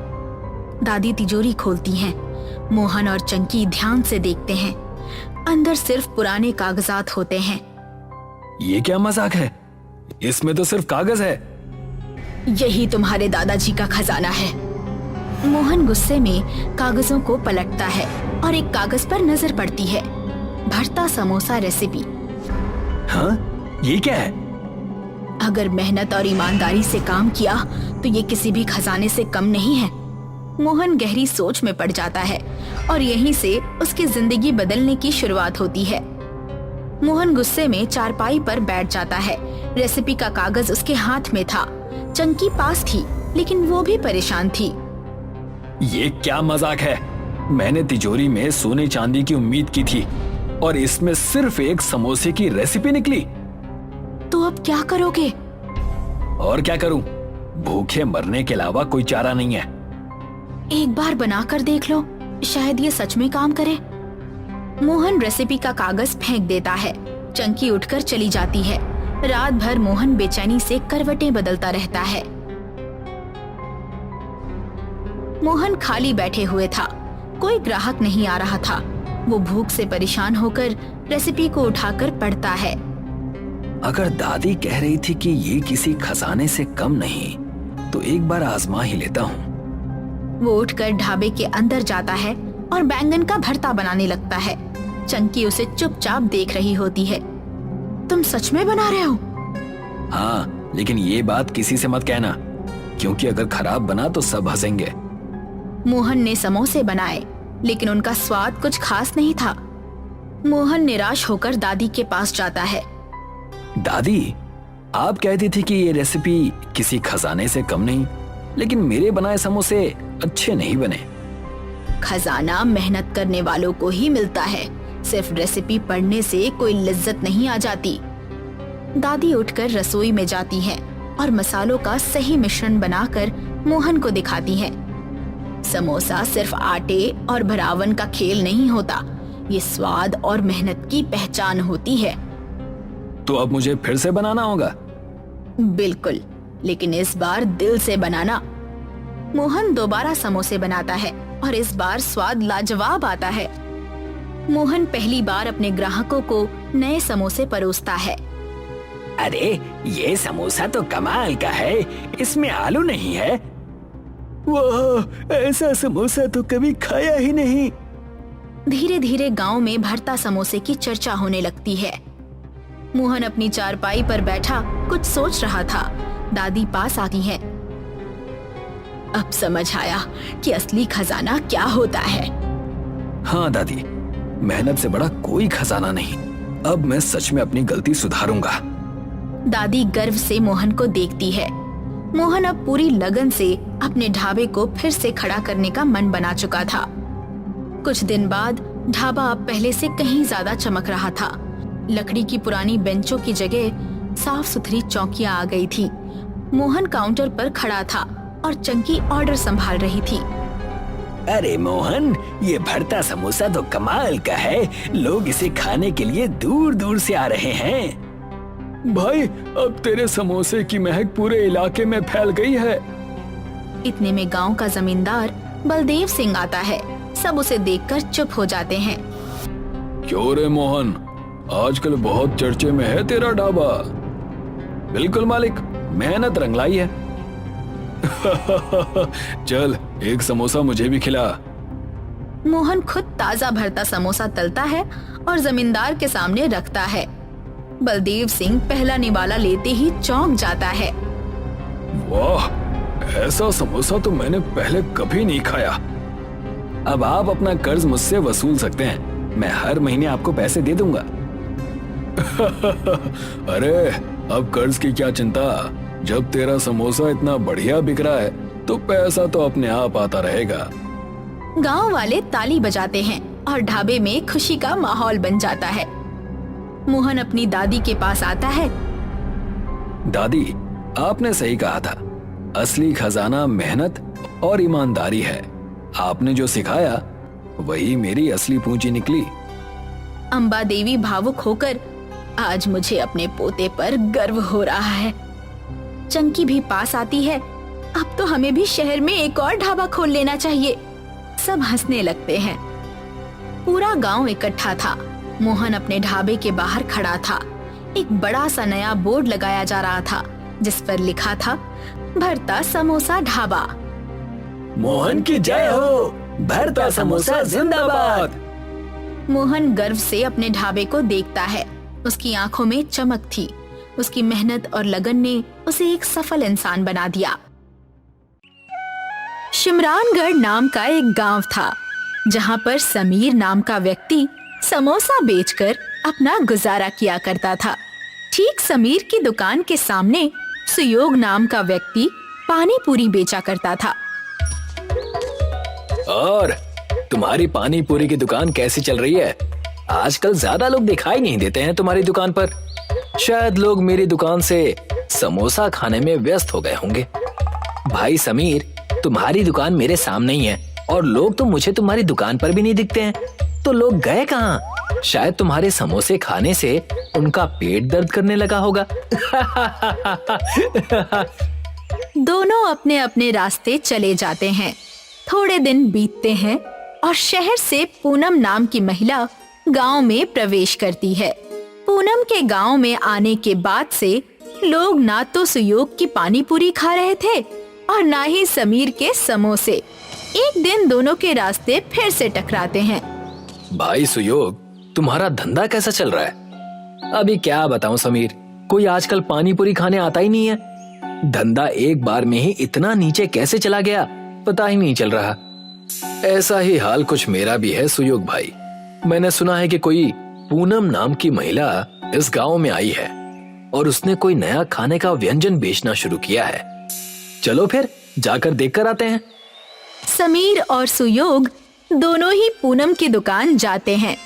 दादी तिजोरी खोलती हैं। मोहन और चंकी ध्यान से देखते हैं। अंदर सिर्फ पुराने कागजात होते हैं। ये क्या मजाक है? इसमें तो सिर्फ कागज है। यही तुम्हारे दादाजी का खजाना है। मोहन गुस्से में कागजों को पलटता है और एक कागज पर नजर पड़ती है। भरता समोसा रेसिपी। हाँ, ये क्या है? अगर मेहनत और ईमानदारी से काम किया तो ये किसी भी खजाने से कम नहीं है। मोहन गहरी सोच में पड़ जाता है और यहीं से उसकी जिंदगी बदलने की शुरुआत होती है। मोहन गुस्से में चारपाई पर बैठ जाता है। रेसिपी का कागज उसके हाथ में था। चंकी पास थी, लेकिन वो भी परेशान थी। ये क्या मजाक है? मैंने तिजोरी में सोने चांदी की उम्मीद की थी और इसमें सिर्फ एक समोसे की रेसिपी निकली। तो अब क्या करोगे? और क्या करूं? भूखे मरने के अलावा कोई चारा नहीं है। एक बार बनाकर देख लो, शायद ये सच में काम करे। मोहन रेसिपी का कागज फेंक देता है। चंकी उठकर चली जाती है। रात भर मोहन बेचैनी से करवटें बदलता रहता है। मोहन खाली बैठे हुए था। कोई ग्राहक नहीं आ रहा था। वो भूख से परेशान होकर रेसिपी को उठाकर पढ़ता है। अगर दादी कह रही थी कि ये किसी खजाने से कम नहीं, तो एक बार आजमा ही लेता हूँ। वो उठकर ढाबे के अंदर जाता है और बैंगन का भरता बनाने लगता है। चंकी उसे चुपचाप देख रही होती है। तुम सच में बना रहे हो? हाँ, लेकिन ये बात किसी से मत कहना। क्योंकि अगर खराब बना तो सब हंसेंगे। मोहन ने समोसे बनाए, लेकिन उनका स्वाद कुछ खास नहीं था। मोहन निराश होकर दादी के पास जाता है। दादी, आप कहती थी कि ये रेसिपी किसी खजाने से कम नहीं, लेकिन मेरे बनाए समोसे अच्छे नहीं बने। खजाना मेहनत करने वालों को ही मिलता है, सिर्फ रेसिपी पढ़ने से कोई लज्जत नहीं आ जाती। दादी उठकर रसोई में जाती हैं और मसालों का सही मिश्रण बनाकर मोहन को दिखाती हैं। समोसा सिर्फ आटे और भरावन का खेल नहीं होता, ये स्वाद और मेहनत की पहचान होती है। तो अब मुझे फिर से बनाना होगा? बिल्कुल, लेकिन इस बार दिल से बनाना। मोहन दोबारा समोसे बनाता है और इस बार स्वाद लाजवाब आता है। मोहन पहली बार अपने ग्राहकों को नए समोसे परोसता है। अरे, ये समोसा तो कमाल का है, इसमें आलू नहीं है। वाह, ऐसा समोसा तो कभी खाया ही नहीं। धीरे धीरे गांव में भरता समोसे की चर्चा होने लगती है। मोहन अपनी चारपाई पर बैठा कुछ सोच रहा था। दादी पास आती है। अब समझ आया कि असली खजाना क्या होता है। हाँ दादी, मेहनत से बड़ा कोई खजाना नहीं। अब मैं सच में अपनी गलती सुधारूंगा। दादी गर्व से मोहन को देखती है। मोहन अब पूरी लगन से अपने ढाबे को फिर से खड़ा करने का मन बना चुका था। कुछ दिन बाद ढाबा अब पहले से कहीं ज्यादा चमक रहा था। लकड़ी की पुरानी बेंचों की जगह साफ सुथरी चौकियां आ गई थी। मोहन काउंटर पर खड़ा था और चंकी ऑर्डर संभाल रही थी। अरे मोहन, ये भरता समोसा तो कमाल का है। लोग इसे खाने के लिए दूर दूर से आ रहे हैं। भाई, अब तेरे समोसे की महक पूरे इलाके में फैल गई है। इतने में गांव का जमींदार बलदेव सिंह आता है। सब उसे देखकर चुप हो जाते हैं। क्यों रे मोहन, आजकल बहुत चर्चे में है तेरा ढाबा। बिल्कुल मालिक, मेहनत रंगलाई है। चल, एक समोसा मुझे भी खिला। मोहन खुद ताजा भरता समोसा तलता है और जमींदार के सामने रखता है। बलदेव सिंह पहला निवाला लेते ही चौंक जाता है। वाह, ऐसा समोसा तो मैंने पहले कभी नहीं खाया। अब आप अपना कर्ज मुझसे वसूल सकते हैं। मैं हर महीने आपको पैसे दे दूंगा। अरे, अब कर्ज की क्या चिंता। जब तेरा समोसा इतना बढ़िया बिक रहा है तो पैसा तो अपने आप आता रहेगा। गांव वाले ताली बजाते हैं और ढाबे में खुशी का माहौल बन जाता है। मोहन अपनी दादी के पास आता है। दादी, आपने सही कहा था। असली खजाना मेहनत और ईमानदारी है। आपने जो सिखाया वही मेरी असली पूंजी निकली। अम्बा देवी भावुक होकर, आज मुझे अपने पोते पर गर्व हो रहा है। चंकी भी पास आती है। अब तो हमें भी शहर में एक और ढाबा खोल लेना चाहिए। सब हंसने लगते हैं। पूरा गांव इकट्ठा था। मोहन अपने ढाबे के बाहर खड़ा था। एक बड़ा सा नया बोर्ड लगाया जा रहा था जिस पर लिखा था, भरता समोसा ढाबा। मोहन की जय हो, भरता समोसा जिंदाबाद। मोहन गर्व से अपने ढाबे को देखता है। उसकी आंखों में चमक थी। उसकी मेहनत और लगन ने उसे एक सफल इंसान बना दिया। शिमरानगढ़ नाम का एक गांव था जहां पर समीर नाम का व्यक्ति समोसा बेचकर अपना गुजारा किया करता था। ठीक समीर की दुकान के सामने सुयोग नाम का व्यक्ति पानी पूरी बेचा करता था। और तुम्हारी पानी पूरी की दुकान कैसी चल रही है? आजकल ज्यादा लोग दिखाई नहीं देते हैं तुम्हारी दुकान पर। शायद लोग मेरी दुकान से समोसा खाने में व्यस्त हो गए होंगे। भाई समीर, तुम्हारी दुकान मेरे सामने ही है और लोग तो मुझे तुम्हारी दुकान पर भी नहीं दिखते हैं। तो लोग गए कहाँ? शायद तुम्हारे समोसे खाने से उनका पेट दर्द करने लगा होगा। दोनों अपने अपने रास्ते चले जाते हैं। थोड़े दिन बीतते हैं और शहर से पूनम नाम की महिला गांव में प्रवेश करती है। पूनम के गांव में आने के बाद से लोग ना तो सुयोग की पानी पूरी खा रहे थे और ना ही समीर के समोसे। एक दिन दोनों के रास्ते फिर से टकराते हैं। भाई सुयोग, तुम्हारा धंधा कैसा चल रहा है? अभी क्या बताऊं समीर, कोई आजकल पानी पूरी खाने आता ही नहीं है। धंधा एक बार में ही इतना नीचे कैसे चला गया, पता ही नहीं चल रहा। ऐसा ही हाल कुछ मेरा भी है सुयोग भाई। मैंने सुना है कि कोई पूनम नाम की महिला इस गांव में आई है और उसने कोई नया खाने का व्यंजन बेचना शुरू किया है। चलो फिर जाकर देखकर आते हैं। समीर और सुयोग दोनों ही पूनम की दुकान जाते हैं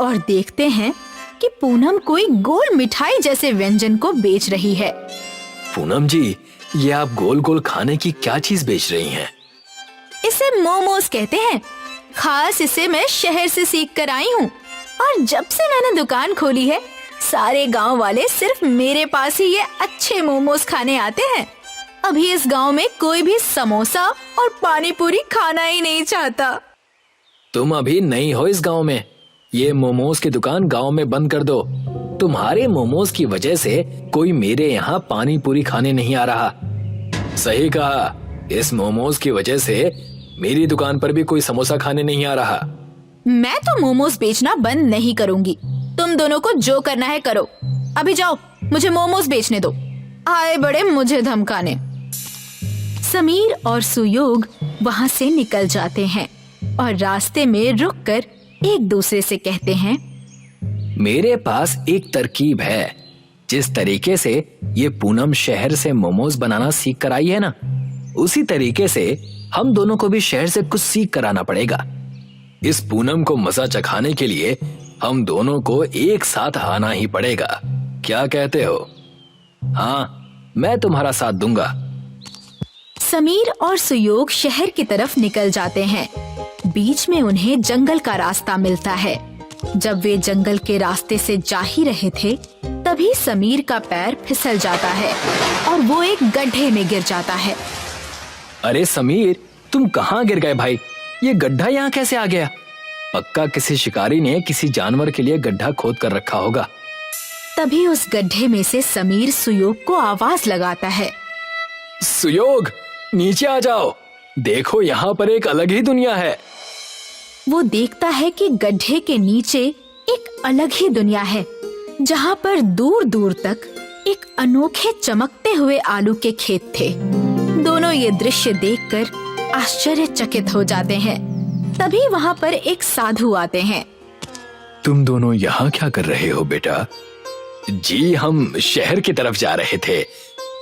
और देखते हैं कि पूनम कोई गोल मिठाई जैसे व्यंजन को बेच रही है। पूनम जी, ये आप गोल गोल खाने की क्या चीज बेच रही हैं? इसे मोमोज कहते हैं। खास इसे मैं शहर से सीख कर आई हूँ और जब से मैंने दुकान खोली है सारे गांव वाले सिर्फ मेरे पास ही ये अच्छे मोमोज खाने आते हैं। अभी इस गांव में कोई भी समोसा और पानी पूरी खाना ही नहीं चाहता। तुम अभी नई हो इस गांव में, ये मोमोज की दुकान गांव में बंद कर दो। तुम्हारे मोमोज की वजह से कोई मेरे यहाँ पानी पूरी खाने नहीं आ रहा। सही कहा, इस मोमोज की वजह से मेरी दुकान पर भी कोई समोसा खाने नहीं आ रहा। मैं तो मोमोज बेचना बंद नहीं करूंगी। तुम दोनों को जो करना है करो। अभी जाओ, मुझे मोमोज बेचने दो। आए बड़े मुझे धमकाने। समीर और सुयोग वहाँ से निकल जाते हैं और रास्ते में रुककर एक दूसरे से कहते हैं, मेरे पास एक तरकीब है। जिस तरीके से ये पूनम शहर से मोमोज बनाना सीख कर आई है ना, उसी तरीके से हम दोनों को भी शहर से कुछ सीख कर आना पड़ेगा। इस पूनम को मजा चखाने के लिए हम दोनों को एक साथ आना ही पड़ेगा। क्या कहते हो? हाँ, मैं तुम्हारा साथ दूंगा। समीर और सुयोग शहर की तरफ निकल जाते हैं। बीच में उन्हें जंगल का रास्ता मिलता है। जब वे जंगल के रास्ते से जा ही रहे थे, तभी समीर का पैर फिसल जाता है और वो एक गड्ढे में गिर जाता है। अरे समीर, तुम कहाँ गिर गए भाई? ये गड्ढा यहाँ कैसे आ गया? पक्का किसी शिकारी ने किसी जानवर के लिए गड्ढा खोद कर रखा होगा। तभी उस गड्ढे में से समीर सुयोग को आवाज लगाता है, सुयोग, नीचे आ जाओ। देखो, यहाँ पर एक अलग ही दुनिया है। वो देखता है कि गड्ढे के नीचे एक अलग ही दुनिया है, जहाँ पर दूर दूर तक एक अनोखे चमकते हुए आलू के खेत थे। दोनों ये दृश्य देखकर आश्चर्यचकित हो जाते हैं। तभी वहाँ पर एक साधु आते हैं। तुम दोनों यहाँ क्या कर रहे हो बेटा? जी, हम शहर की तरफ जा रहे थे,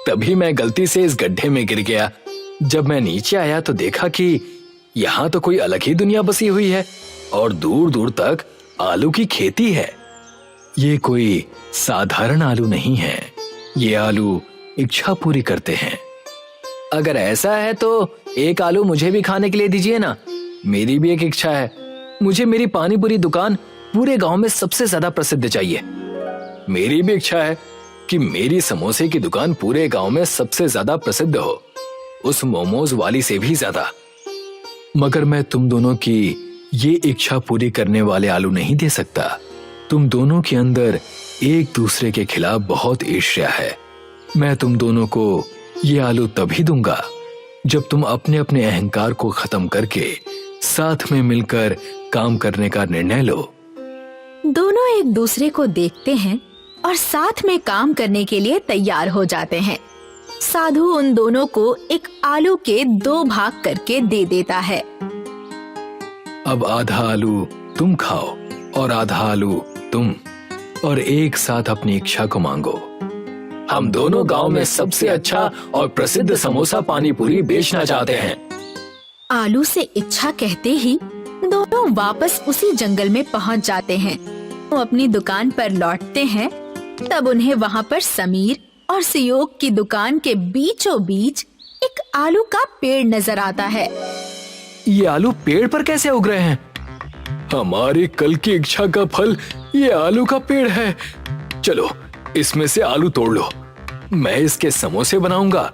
तभी मैं गलती से इस गड्ढे में गिर गया। जब मैं नीचे आया तो देखा कि यहाँ तो कोई अलग ही दुनिया बसी हुई है और दूर दूर तक आलू की खेती है। ये कोई साधारण आलू नहीं है, ये आलू इच्छा पूरी करते हैं। अगर ऐसा है तो एक आलू मुझे भी खाने के लिए दीजिए ना। मेरी भी एक इच्छा है। मुझे मेरी पानी पूरी दुकान पूरे गांव में सबसे ज्यादा प्रसिद्ध चाहिए। मेरी भी इच्छा है कि मेरी समोसे की दुकान पूरे गांव में सबसे ज्यादा प्रसिद्ध हो, उस मोमोज वाली से भी ज्यादा। मगर मैं तुम दोनों की ये इच्छा पूरी करने वाले आलू नहीं दे सकता। तुम दोनों के अंदर एक दूसरे के खिलाफ बहुत ईर्ष्या है। मैं तुम दोनों को ये आलू तभी दूंगा जब तुम अपने अपने अहंकार को खत्म करके साथ में मिलकर काम करने का निर्णय लो। दोनों एक दूसरे को देखते हैं और साथ में काम करने के लिए तैयार हो जाते हैं। साधु उन दोनों को एक आलू के 2 भाग करके दे देता है। अब आधा आलू तुम खाओ और आधा आलू तुम, और एक साथ अपनी इच्छा को मांगो। हम दोनों गांव में सबसे अच्छा और प्रसिद्ध समोसा पानी पूरी बेचना चाहते हैं। आलू से इच्छा कहते ही दोनों वापस उसी जंगल में पहुंच जाते हैं। वो अपनी दुकान पर लौटते हैं, तब उन्हें वहाँ पर समीर और सुयोग की दुकान के बीचों बीच एक आलू का पेड़ नजर आता है। ये आलू पेड़ पर कैसे उग रहे हैं? हमारी कल की इच्छा का फल ये आलू का पेड़ है। चलो, इसमें से आलू तोड़ लो। मैं इसके समोसे बनाऊंगा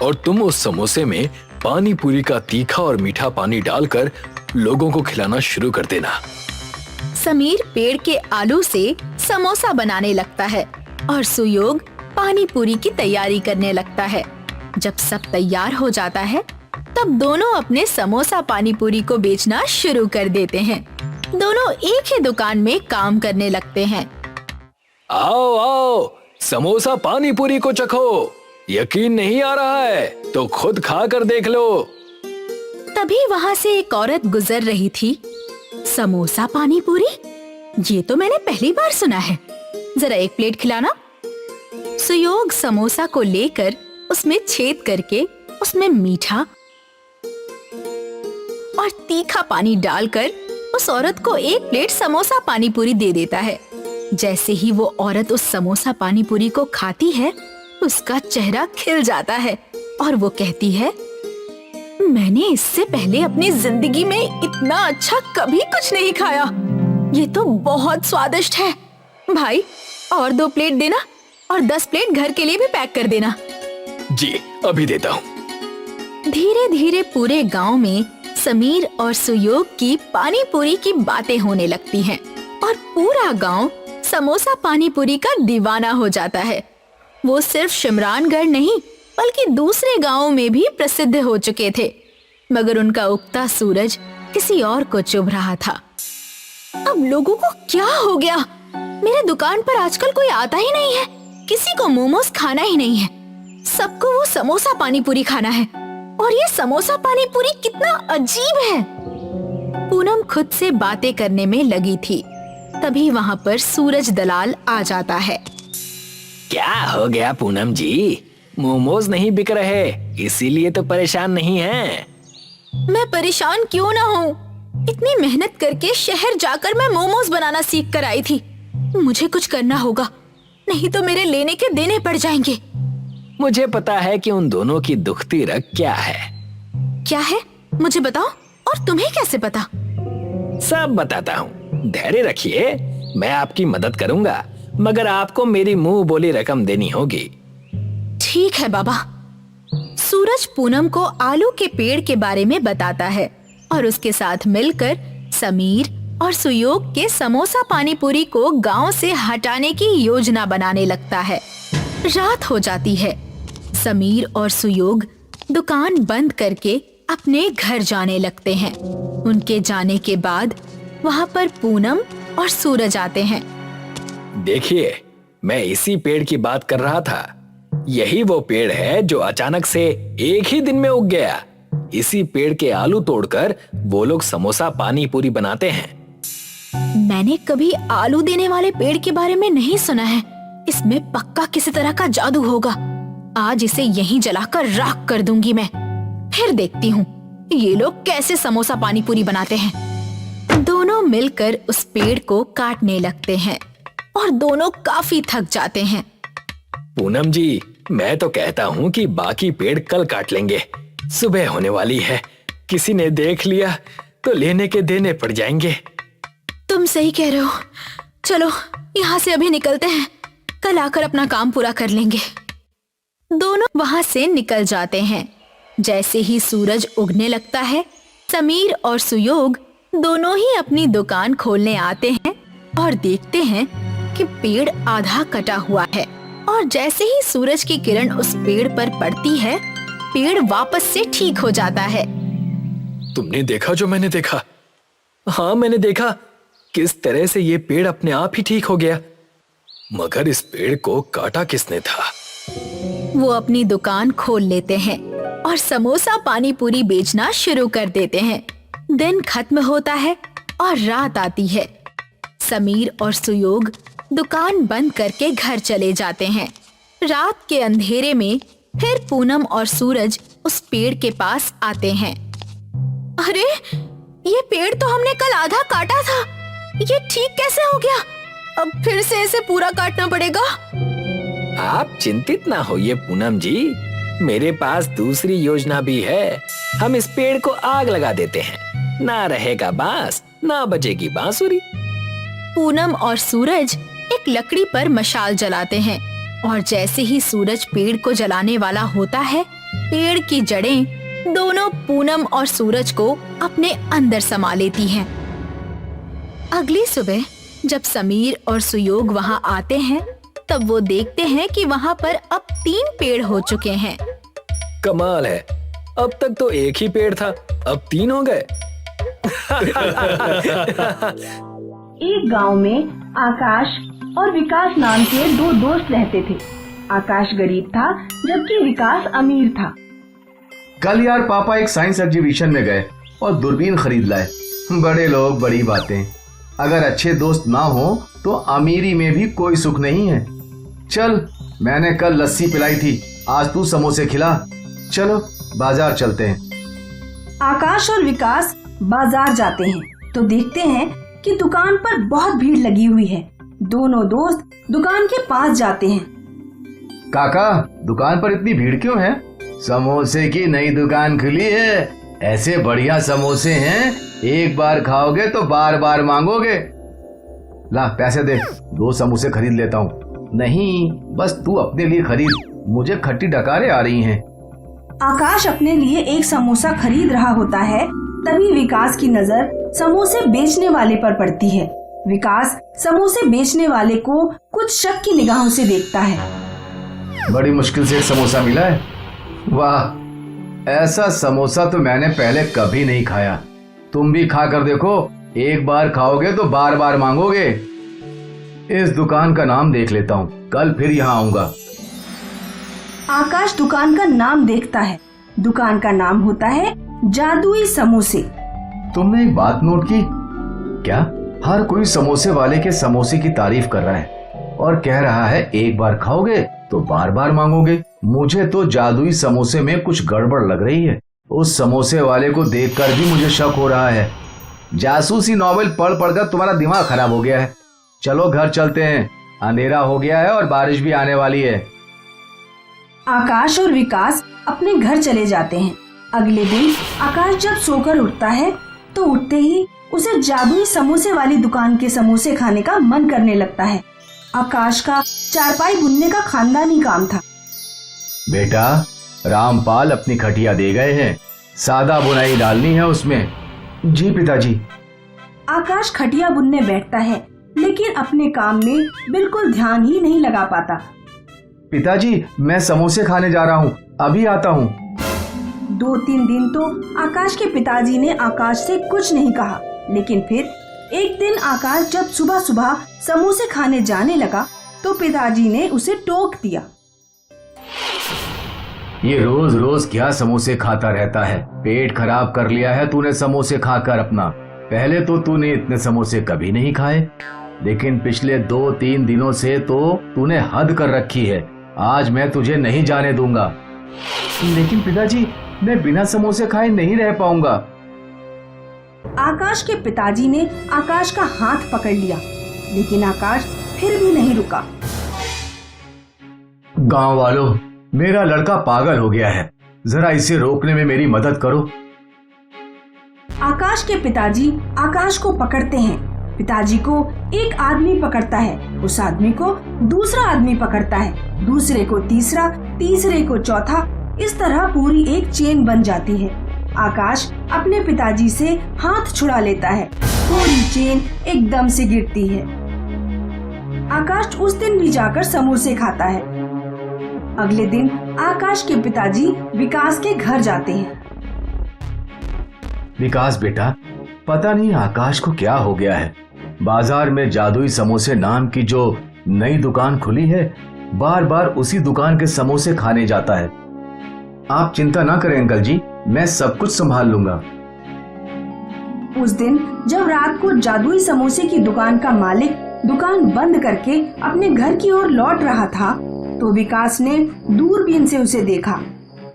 और तुम उस समोसे में पानी पूरी का तीखा और मीठा पानी डालकर लोगों को खिलाना शुरू कर देना। समीर पेड़ के आलू से समोसा बनाने लगता है और सुयोग पानी पूरी की तैयारी करने लगता है। जब सब तैयार हो जाता है, तब दोनों अपने समोसा पानी पूरी को बेचना शुरू कर देते हैं। दोनों एक ही दुकान में काम करने लगते हैं। आओ आओ, समोसा पानी पूरी को चखो। यकीन नहीं आ रहा है तो खुद खा कर देख लो। तभी वहाँ से एक औरत गुजर रही थी। समोसा पानी पूरी, ये तो मैंने पहली बार सुना है, जरा एक प्लेट खिलाना। सुयोग समोसा को लेकर उसमें छेद करके उसमें मीठा और तीखा पानी डालकर उस औरत को एक प्लेट समोसा पानी पूरी दे देता है। जैसे ही वो औरत उस समोसा पानी पूरी को खाती है, उसका चेहरा खिल जाता है और वो कहती है, मैंने इससे पहले अपनी जिंदगी में इतना अच्छा कभी कुछ नहीं खाया। ये तो बहुत स्वादिष्ट है। भाई और 2 प्लेट देना और 10 प्लेट घर के लिए भी पैक कर देना। जी अभी देता हूँ। धीरे धीरे पूरे गांव में समीर और सुयोग की पानी पूरी की बातें होने लगती हैं और पूरा गांव समोसा पानी पूरी का दीवाना हो जाता है। वो सिर्फ शिमरानगढ़ नहीं बल्कि दूसरे गांवों में भी प्रसिद्ध हो चुके थे, मगर उनका उगता सूरज किसी और को चुभ रहा था। अब लोगों को क्या हो गया? मेरे दुकान पर आजकल कोई आता ही नहीं है, किसी को मोमोज खाना ही नहीं है, सबको वो समोसा पानी पूरी खाना है। और ये समोसा पानी पूरी कितना अजीब है। पूनम खुद से बातें करने में लगी थी, तभी वहाँ पर सूरज दलाल आ जाता है। क्या हो गया पूनम जी? मोमोज नहीं बिक रहे, इसीलिए तो परेशान नहीं हैं। मैं परेशान क्यों ना हूँ? इतनी मेहनत करके शहर जाकर मैं मोमोज बनाना सीख कर आई थी। मुझे कुछ करना होगा, नहीं तो मेरे लेने के देने पड़ जाएंगे। मुझे पता है कि उन दोनों की दुखती रग क्या है। क्या है? मुझे बताओ। और तुम्हें कैसे पता? सब बताता हूँ, धैर्य रखिए, मैं आपकी मदद करूँगा, मगर आपको मेरी मुंह बोली रकम देनी होगी। ठीक है बाबा। सूरज पूनम को आलू के पेड़ के बारे में बताता है और उसके साथ मिलकर समीर और सुयोग के समोसा पानी पूरी को गांव से हटाने की योजना बनाने लगता है। रात हो जाती है। समीर और सुयोग दुकान बंद करके अपने घर जाने लगते हैं। उनके जाने के बाद वहाँ पर पूनम और सूरज आते हैं। देखिए, मैं इसी पेड़ की बात कर रहा था। यही वो पेड़ है जो अचानक से एक ही दिन में उग गया। इसी पेड़ के आलू तोड़कर वो लोग समोसा पानी पूरी बनाते हैं। मैंने कभी आलू देने वाले पेड़ के बारे में नहीं सुना है। इसमें पक्का किसी तरह का जादू होगा। आज इसे यहीं जलाकर राख कर दूंगी मैं। फिर देखती हूँ ये लोग कैसे समोसा पानी पूरी बनाते हैं। दोनों मिलकर उस पेड़ को काटने लगते हैं और दोनों काफी थक जाते हैं। पूनम जी, मैं तो कहता हूँ कि बाकी पेड़ कल काट लेंगे। सुबह होने वाली है, किसी ने देख लिया तो लेने के देने पड़ जाएंगे। तुम सही कह रहे हो। चलो यहाँ से अभी निकलते हैं, कल आकर अपना काम पूरा कर लेंगे। दोनों वहां से निकल जाते हैं। जैसे ही सूरज उगने लगता है, समीर और सुयोग दोनों ही अपनी दुकान खोलने आते हैं और देखते हैं कि पेड़ आधा कटा हुआ है। और जैसे ही सूरज की किरण उस पेड़ पर पड़ती है, पेड़ वापस से ठीक हो जाता है। तुमने देखा जो मैंने देखा? हाँ, मैंने देखा किस तरह से ये पेड़ अपने आप ही ठीक हो गया। मगर इस पेड़ को काटा किसने था? वो अपनी दुकान खोल लेते हैं और समोसा पानी पूरी बेचना शुरू कर देते हैं। दिन खत्म होता है और रात आती है। समीर और सुयोग दुकान बंद करके घर चले जाते हैं। रात के अंधेरे में फिर पूनम और सूरज उस पेड़ के पास आते हैं। अरे, ये पेड़ तो हमने कल आधा काटा था, ये ठीक कैसे हो गया? अब फिर से इसे पूरा काटना पड़ेगा। आप चिंतित ना होइए पूनम जी, मेरे पास दूसरी योजना भी है। हम इस पेड़ को आग लगा देते हैं, ना रहेगा बांस, ना बजेगी बांसुरी। पूनम और सूरज एक लकड़ी पर मशाल जलाते हैं और जैसे ही सूरज पेड़ को जलाने वाला होता है, पेड़ की जड़ें दोनों पूनम और सूरज को अपने अंदर समा लेती हैं। अगली सुबह जब समीर और सुयोग वहां आते हैं, तब वो देखते हैं कि वहां पर अब 3 पेड़ हो चुके हैं। कमाल है, अब तक तो एक ही पेड़ था, अब 3 हो गए। एक गांव में आकाश और विकास नाम के 2 दोस्त रहते थे। आकाश गरीब था जबकि विकास अमीर था। कल यार पापा एक साइंस एग्जीबिशन में गए और दूरबीन खरीद लाए। बड़े लोग बड़ी बातें। अगर अच्छे दोस्त ना हो तो अमीरी में भी कोई सुख नहीं है। चल, मैंने कल लस्सी पिलाई थी, आज तू समोसे खिला। चलो बाजार चलते हैं। आकाश और विकास बाजार जाते हैं तो देखते हैं कि दुकान पर बहुत भीड़ लगी हुई है। दोनों दोस्त दुकान के पास जाते हैं। काका, दुकान पर इतनी भीड़ क्यों है? समोसे की नई दुकान खुली है। ऐसे बढ़िया समोसे हैं, एक बार खाओगे तो बार बार मांगोगे। ला पैसे दे, 2 समोसे खरीद लेता हूँ। नहीं, बस तू अपने लिए खरीद, मुझे खट्टी डकारें आ रही हैं। आकाश अपने लिए एक समोसा खरीद रहा होता है, तभी विकास की नजर समोसे बेचने वाले पर पड़ती है। विकास समोसे बेचने वाले को कुछ शक की निगाहों से देखता है। बड़ी मुश्किल से एक समोसा मिला है। वाह, ऐसा समोसा तो मैंने पहले कभी नहीं खाया। तुम भी खा कर देखो, एक बार खाओगे तो बार बार मांगोगे। इस दुकान का नाम देख लेता हूँ, कल फिर यहाँ आऊंगा। आकाश दुकान का नाम देखता है। दुकान का नाम होता है जादुई समोसे। तुमने एक बात नोट की क्या? हर कोई समोसे वाले के समोसे की तारीफ कर रहा है और कह रहा है एक बार खाओगे तो बार बार मांगोगे। मुझे तो जादुई समोसे में कुछ गड़बड़ लग रही है। उस समोसे वाले को देखकर भी मुझे शक हो रहा है। जासूसी नॉवेल पढ़ पढ़कर तुम्हारा दिमाग खराब हो गया है। चलो घर चलते हैं, अंधेरा हो गया है और बारिश भी आने वाली है। आकाश और विकास अपने घर चले जाते हैं। अगले दिन आकाश जब सोकर उठता है तो उठते ही उसे जादुई समोसे वाली दुकान के समोसे खाने का मन करने लगता है। आकाश का चारपाई बुनने का खानदानी काम था। बेटा, रामपाल अपनी खटिया दे गए हैं, सादा बुनाई डालनी है उसमें। जी पिताजी। आकाश खटिया बुनने बैठता है लेकिन अपने काम में बिल्कुल ध्यान ही नहीं लगा पाता। पिताजी, मैं समोसे खाने जा रहा हूँ, अभी आता हूँ। 2-3 दिन तो आकाश के पिताजी ने आकाश से कुछ नहीं कहा, लेकिन फिर एक दिन आकाश जब सुबह सुबह समोसे खाने जाने लगा तो पिताजी ने उसे टोक दिया। ये रोज रोज क्या समोसे खाता रहता है? पेट खराब कर लिया है तूने समोसे खाकर अपना। पहले तो तूने इतने समोसे कभी नहीं खाए, लेकिन पिछले 2-3 दिनों से तो तूने हद कर रखी है। आज मैं तुझे नहीं जाने दूंगा। लेकिन पिताजी, मैं बिना समोसे खाए नहीं रह पाऊंगा। आकाश के पिताजी ने आकाश का हाथ पकड़ लिया, लेकिन आकाश फिर भी नहीं रुका। गांव वालों, मेरा लड़का पागल हो गया है, जरा इसे रोकने में मेरी मदद करो। आकाश के पिताजी आकाश को पकड़ते हैं। पिताजी को एक आदमी पकड़ता है, उस आदमी को दूसरा आदमी पकड़ता है, दूसरे को तीसरा, तीसरे को चौथा। इस तरह पूरी एक चेन बन जाती है। आकाश अपने पिताजी से हाथ छुड़ा लेता है, पूरी चेन एकदम से गिरती है। आकाश उस दिन भी जाकर समोसे खाता है। अगले दिन आकाश के पिताजी विकास के घर जाते हैं। विकास बेटा, पता नहीं आकाश को क्या हो गया है। बाजार में जादुई समोसे नाम की जो नई दुकान खुली है, बार बार उसी दुकान के समोसे खाने जाता है। आप चिंता ना करें अंकल जी, मैं सब कुछ संभाल लूंगा। उस दिन जब रात को जादुई समोसे की दुकान का मालिक दुकान बंद करके अपने घर की ओर लौट रहा था तो विकास ने दूरबीन से उसे देखा।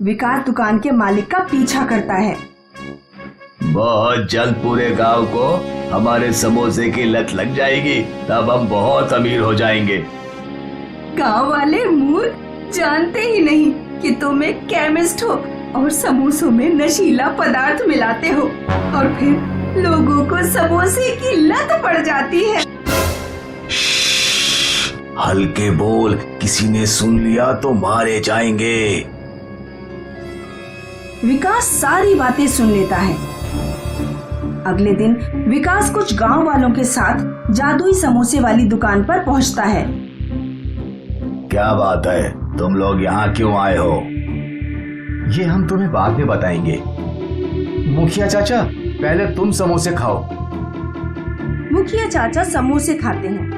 विकास दुकान के मालिक का पीछा करता है। बहुत जल्द पूरे गांव को हमारे समोसे की लत लग जाएगी, तब हम बहुत अमीर हो जाएंगे। गांव वाले मूर्ख, जानते ही नहीं कि तुम एक केमिस्ट हो और समोसों में नशीला पदार्थ मिलाते हो और फिर लोगों को समोसे की लत पड़ जाती है। हल्के बोल, किसी ने सुन लिया तो मारे जाएंगे। विकास सारी बातें सुन लेता है। अगले दिन विकास कुछ गांव वालों के साथ जादुई समोसे वाली दुकान पर पहुंचता है। क्या बात है, तुम लोग यहाँ क्यों आए हो? ये हम तुम्हें बाद में बताएंगे। मुखिया चाचा, पहले तुम समोसे खाओ। मुखिया चाचा समोसे खाते हैं।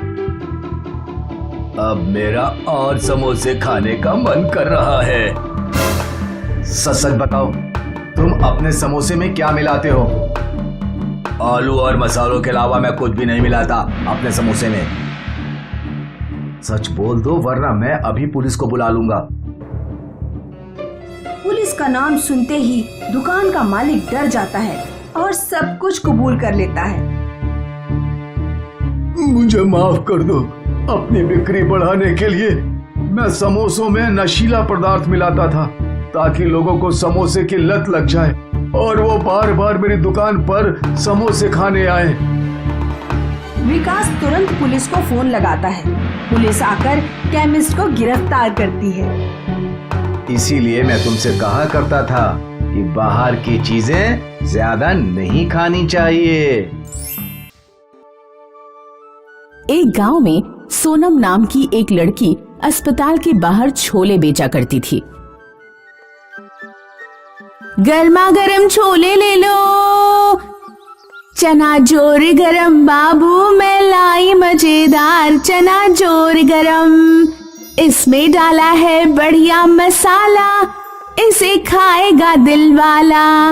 अब मेरा और समोसे खाने का मन कर रहा है। सच सच बताओ, तुम अपने समोसे में क्या मिलाते हो? आलू और मसालों के अलावा मैं कुछ भी नहीं मिलाता अपने समोसे में। सच बोल दो वरना मैं अभी पुलिस को बुला लूंगा। पुलिस का नाम सुनते ही दुकान का मालिक डर जाता है और सब कुछ कबूल कर लेता है। मुझे माफ कर दो। अपनी बिक्री बढ़ाने के लिए मैं समोसों में नशीला पदार्थ मिलाता था ताकि लोगों को समोसे की लत लग जाए और वो बार बार मेरी दुकान पर समोसे खाने आए। विकास तुरंत पुलिस को फोन लगाता है। पुलिस आकर केमिस्ट को गिरफ्तार करती है। इसीलिए मैं तुमसे कहा करता था कि बाहर की चीजें ज्यादा नहीं खानी चाहिए। एक गांव में सोनम नाम की एक लड़की अस्पताल के बाहर छोले बेचा करती थी। गर्मा गर्म छोले ले लो, चना जोर गरम बाबू मैं लाई मजेदार चना जोर गरम, इसमें डाला है बढ़िया मसाला, इसे खाएगा दिल वाला,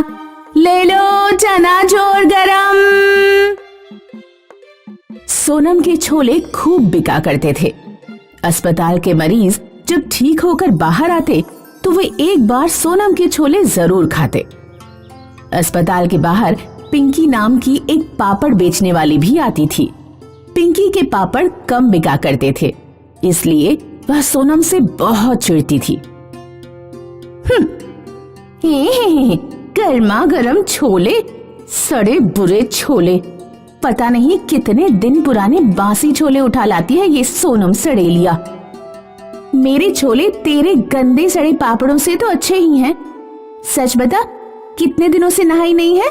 ले लो चना जोर गरम। सोनम के छोले खूब बिका करते थे। अस्पताल के मरीज जब ठीक होकर बाहर आते तो वे एक बार सोनम के छोले जरूर खाते। अस्पताल के बाहर पिंकी नाम की एक पापड़ बेचने वाली भी आती थी। पिंकी के पापड़ कम बिका करते थे, इसलिए वह सोनम से बहुत चिढ़ती थी। गर्मा गर्म छोले, सड़े बुरे छोले, पता नहीं कितने दिन पुराने बासी छोले उठा लाती है ये सोनम सड़ेलिया। मेरे छोले तेरे गंदे सड़े पापड़ों से तो अच्छे ही हैं। सच बता, कितने दिनों से नहाई नहीं है?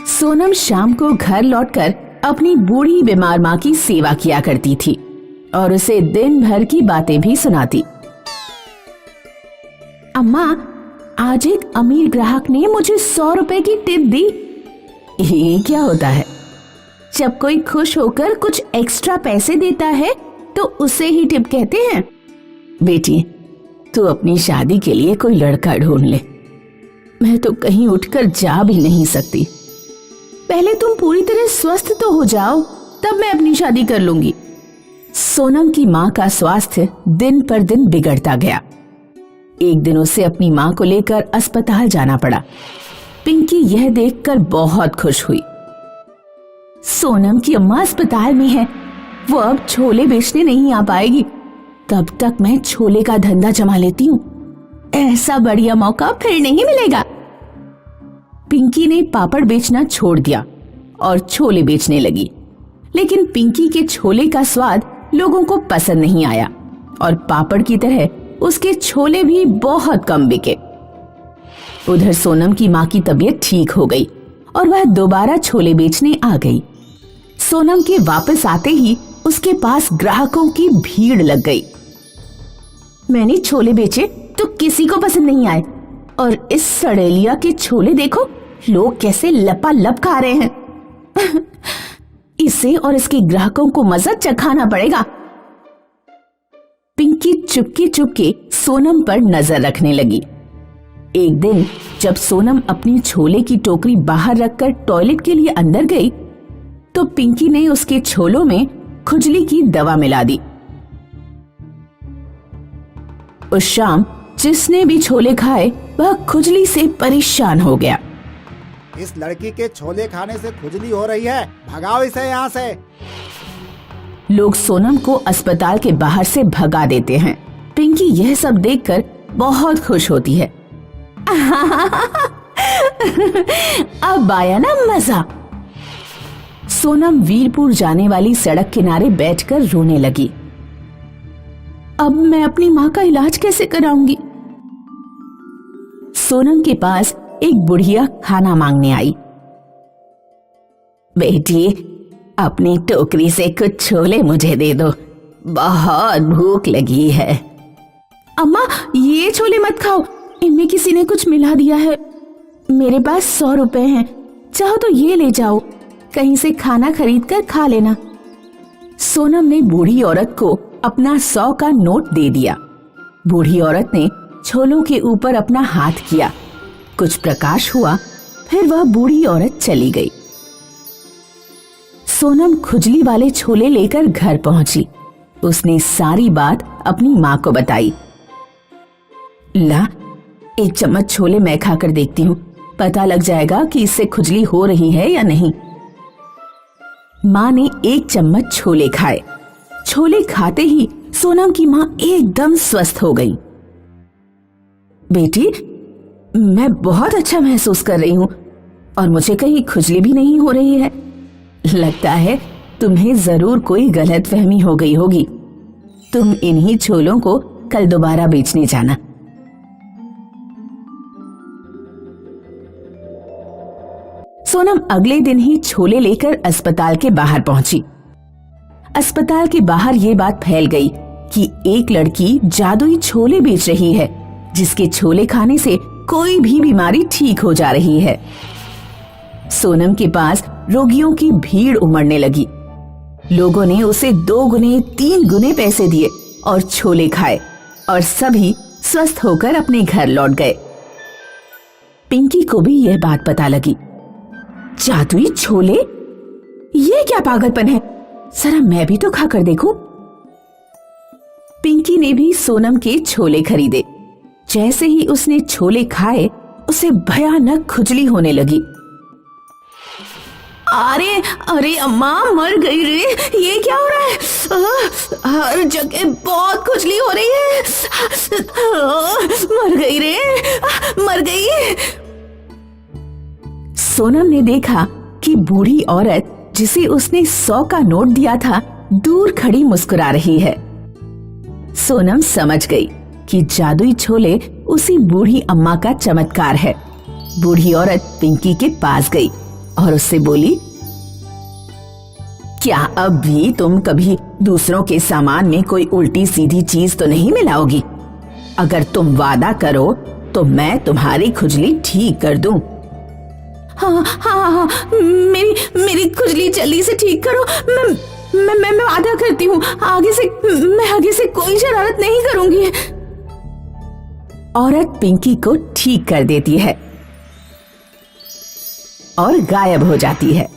सोनम शाम को घर लौटकर अपनी बूढ़ी बीमार माँ की सेवा किया करती थी और उसे दिन भर की बातें भी सुनाती। अम्मा, आज एक अमीर ग्राहक ने मुझे 100 रुपए की टिप दी। ये क्या होता है? जब कोई खुश होकर कुछ एक्स्ट्रा पैसे देता है तो उसे ही टिप कहते हैं। बेटी, तू अपनी शादी के लिए कोई लड़का ढूंढ ले। मैं तो कहीं उठकर जा भी नहीं सकती। पहले तुम पूरी तरह स्वस्थ तो हो जाओ, तब मैं अपनी शादी कर लूंगी। सोनम की माँ का स्वास्थ्य दिन पर दिन बिगड़ता गया। एक दिन उसे अपनी माँ को लेकर अस्पताल जाना पड़ा। पिंकी यह देखकर बहुत खुश हुई। सोनम की अम्मा अस्पताल में है, वो अब छोले बेचने नहीं आ पाएगी। तब तक मैं छोले का धंधा जमा लेती हूँ, ऐसा बढ़िया मौका फिर नहीं मिलेगा। पिंकी ने पापड़ बेचना छोड़ दिया और छोले बेचने लगी। लेकिन पिंकी के छोले का स्वाद लोगों को पसंद नहीं आया और पापड़ की तरह उसके छोले भी बहुत कम बिके। उधर सोनम की माँ की तबीयत ठीक हो गई और वह दोबारा छोले बेचने आ गई। सोनम के वापस आते ही उसके पास ग्राहकों की भीड़ लग गई। मैंने छोले बेचे तो किसी को पसंद नहीं आए, और इस सड़ेलिया के छोले देखो, लोग कैसे लपालप खा रहे हैं। इसे और इसके ग्राहकों को मजा चखाना पड़ेगा। पिंकी चुपके चुपके सोनम पर नजर रखने लगी। एक दिन जब सोनम अपनी छोले की टोकरी बाहर रखकर टॉयलेट के लिए अंदर गई तो पिंकी ने उसके छोलों में खुजली की दवा मिला दी। उस शाम जिसने भी छोले खाए वह खुजली से परेशान हो गया। इस लड़की के छोले खाने से खुजली हो रही है, भगाओ इसे यहाँ से। लोग सोनम को अस्पताल के बाहर से भगा देते हैं। पिंकी यह सब देखकर बहुत खुश होती है। अब आया ना मजा। सोनम वीरपुर जाने वाली सड़क किनारे बैठकर रोने लगी। अब मैं अपनी माँ का इलाज कैसे कराऊंगी? सोनम के पास एक बुढ़िया खाना मांगने आई। बेटी, अपनी टोकरी से कुछ छोले मुझे दे दो, बहुत भूख लगी है। अम्मा, ये छोले मत खाओ, इनमें किसी ने कुछ मिला दिया है। मेरे पास 100 रुपए हैं, चाहो तो ये ले जाओ, कहीं से खाना खरीद कर खा लेना। सोनम ने बूढ़ी औरत को अपना 100 का नोट दे दिया। बूढ़ी औरत ने छोलों के ऊपर अपना हाथ किया, कुछ प्रकाश हुआ, फिर वह बूढ़ी औरत चली गई। सोनम खुजली वाले छोले लेकर घर पहुंची। उसने सारी बात अपनी माँ को बताई। ला, एक चम्मच छोले मैं खाकर देखती हूँ, पता लग जाएगा कि इससे खुजली हो रही है या नहीं। माँ ने 1 चम्मच छोले खाए। छोले खाते ही सोनम की माँ एकदम स्वस्थ हो गई। बेटी, मैं बहुत अच्छा महसूस कर रही हूँ और मुझे कहीं खुजली भी नहीं हो रही है। लगता है तुम्हें जरूर कोई गलतफहमी हो गई होगी। तुम इन्हीं छोलों को कल दोबारा बेचने जाना। सोनम अगले दिन ही छोले लेकर अस्पताल के बाहर पहुंची। अस्पताल के बाहर ये बात फैल गई कि एक लड़की जादुई छोले बेच रही है, जिसके छोले खाने से कोई भी बीमारी ठीक हो जा रही है। सोनम के पास रोगियों की भीड़ उमड़ने लगी। लोगों ने उसे 2 गुने 3 गुने पैसे दिए और छोले खाए और सभी स्वस्थ होकर अपने घर लौट गए। पिंकी को भी यह बात पता लगी। जादुई छोले? ये क्या पागलपन है, जरा मैं भी तो खाकर देखूं। पिंकी ने भी सोनम के छोले खरीदे। जैसे ही उसने छोले खाए, उसे भयानक खुजली होने लगी। अरे अरे अम्मा, मर गई रे, ये क्या हो रहा है? हर जगह बहुत खुजली हो रही है। मर गई रे, मर गई। सोनम ने देखा कि बूढ़ी औरत जिसे उसने 100 का नोट दिया था, दूर खड़ी मुस्कुरा रही है। सोनम समझ गई कि जादुई छोले उसी बूढ़ी अम्मा का चमत्कार है। बूढ़ी औरत पिंकी के पास गई और उससे बोली, क्या अब भी तुम कभी दूसरों के सामान में कोई उल्टी सीधी चीज तो नहीं मिलाओगी? अगर तुम वादा करो तो मैं तुम्हारी खुजली ठीक कर दूं। हाँ हाँ हाँ, मेरी खुजली जल्दी से ठीक करो। मैं वादा करती हूँ, आगे से कोई शरारत नहीं करूंगी। औरत पिंकी को ठीक कर देती है और गायब हो जाती है।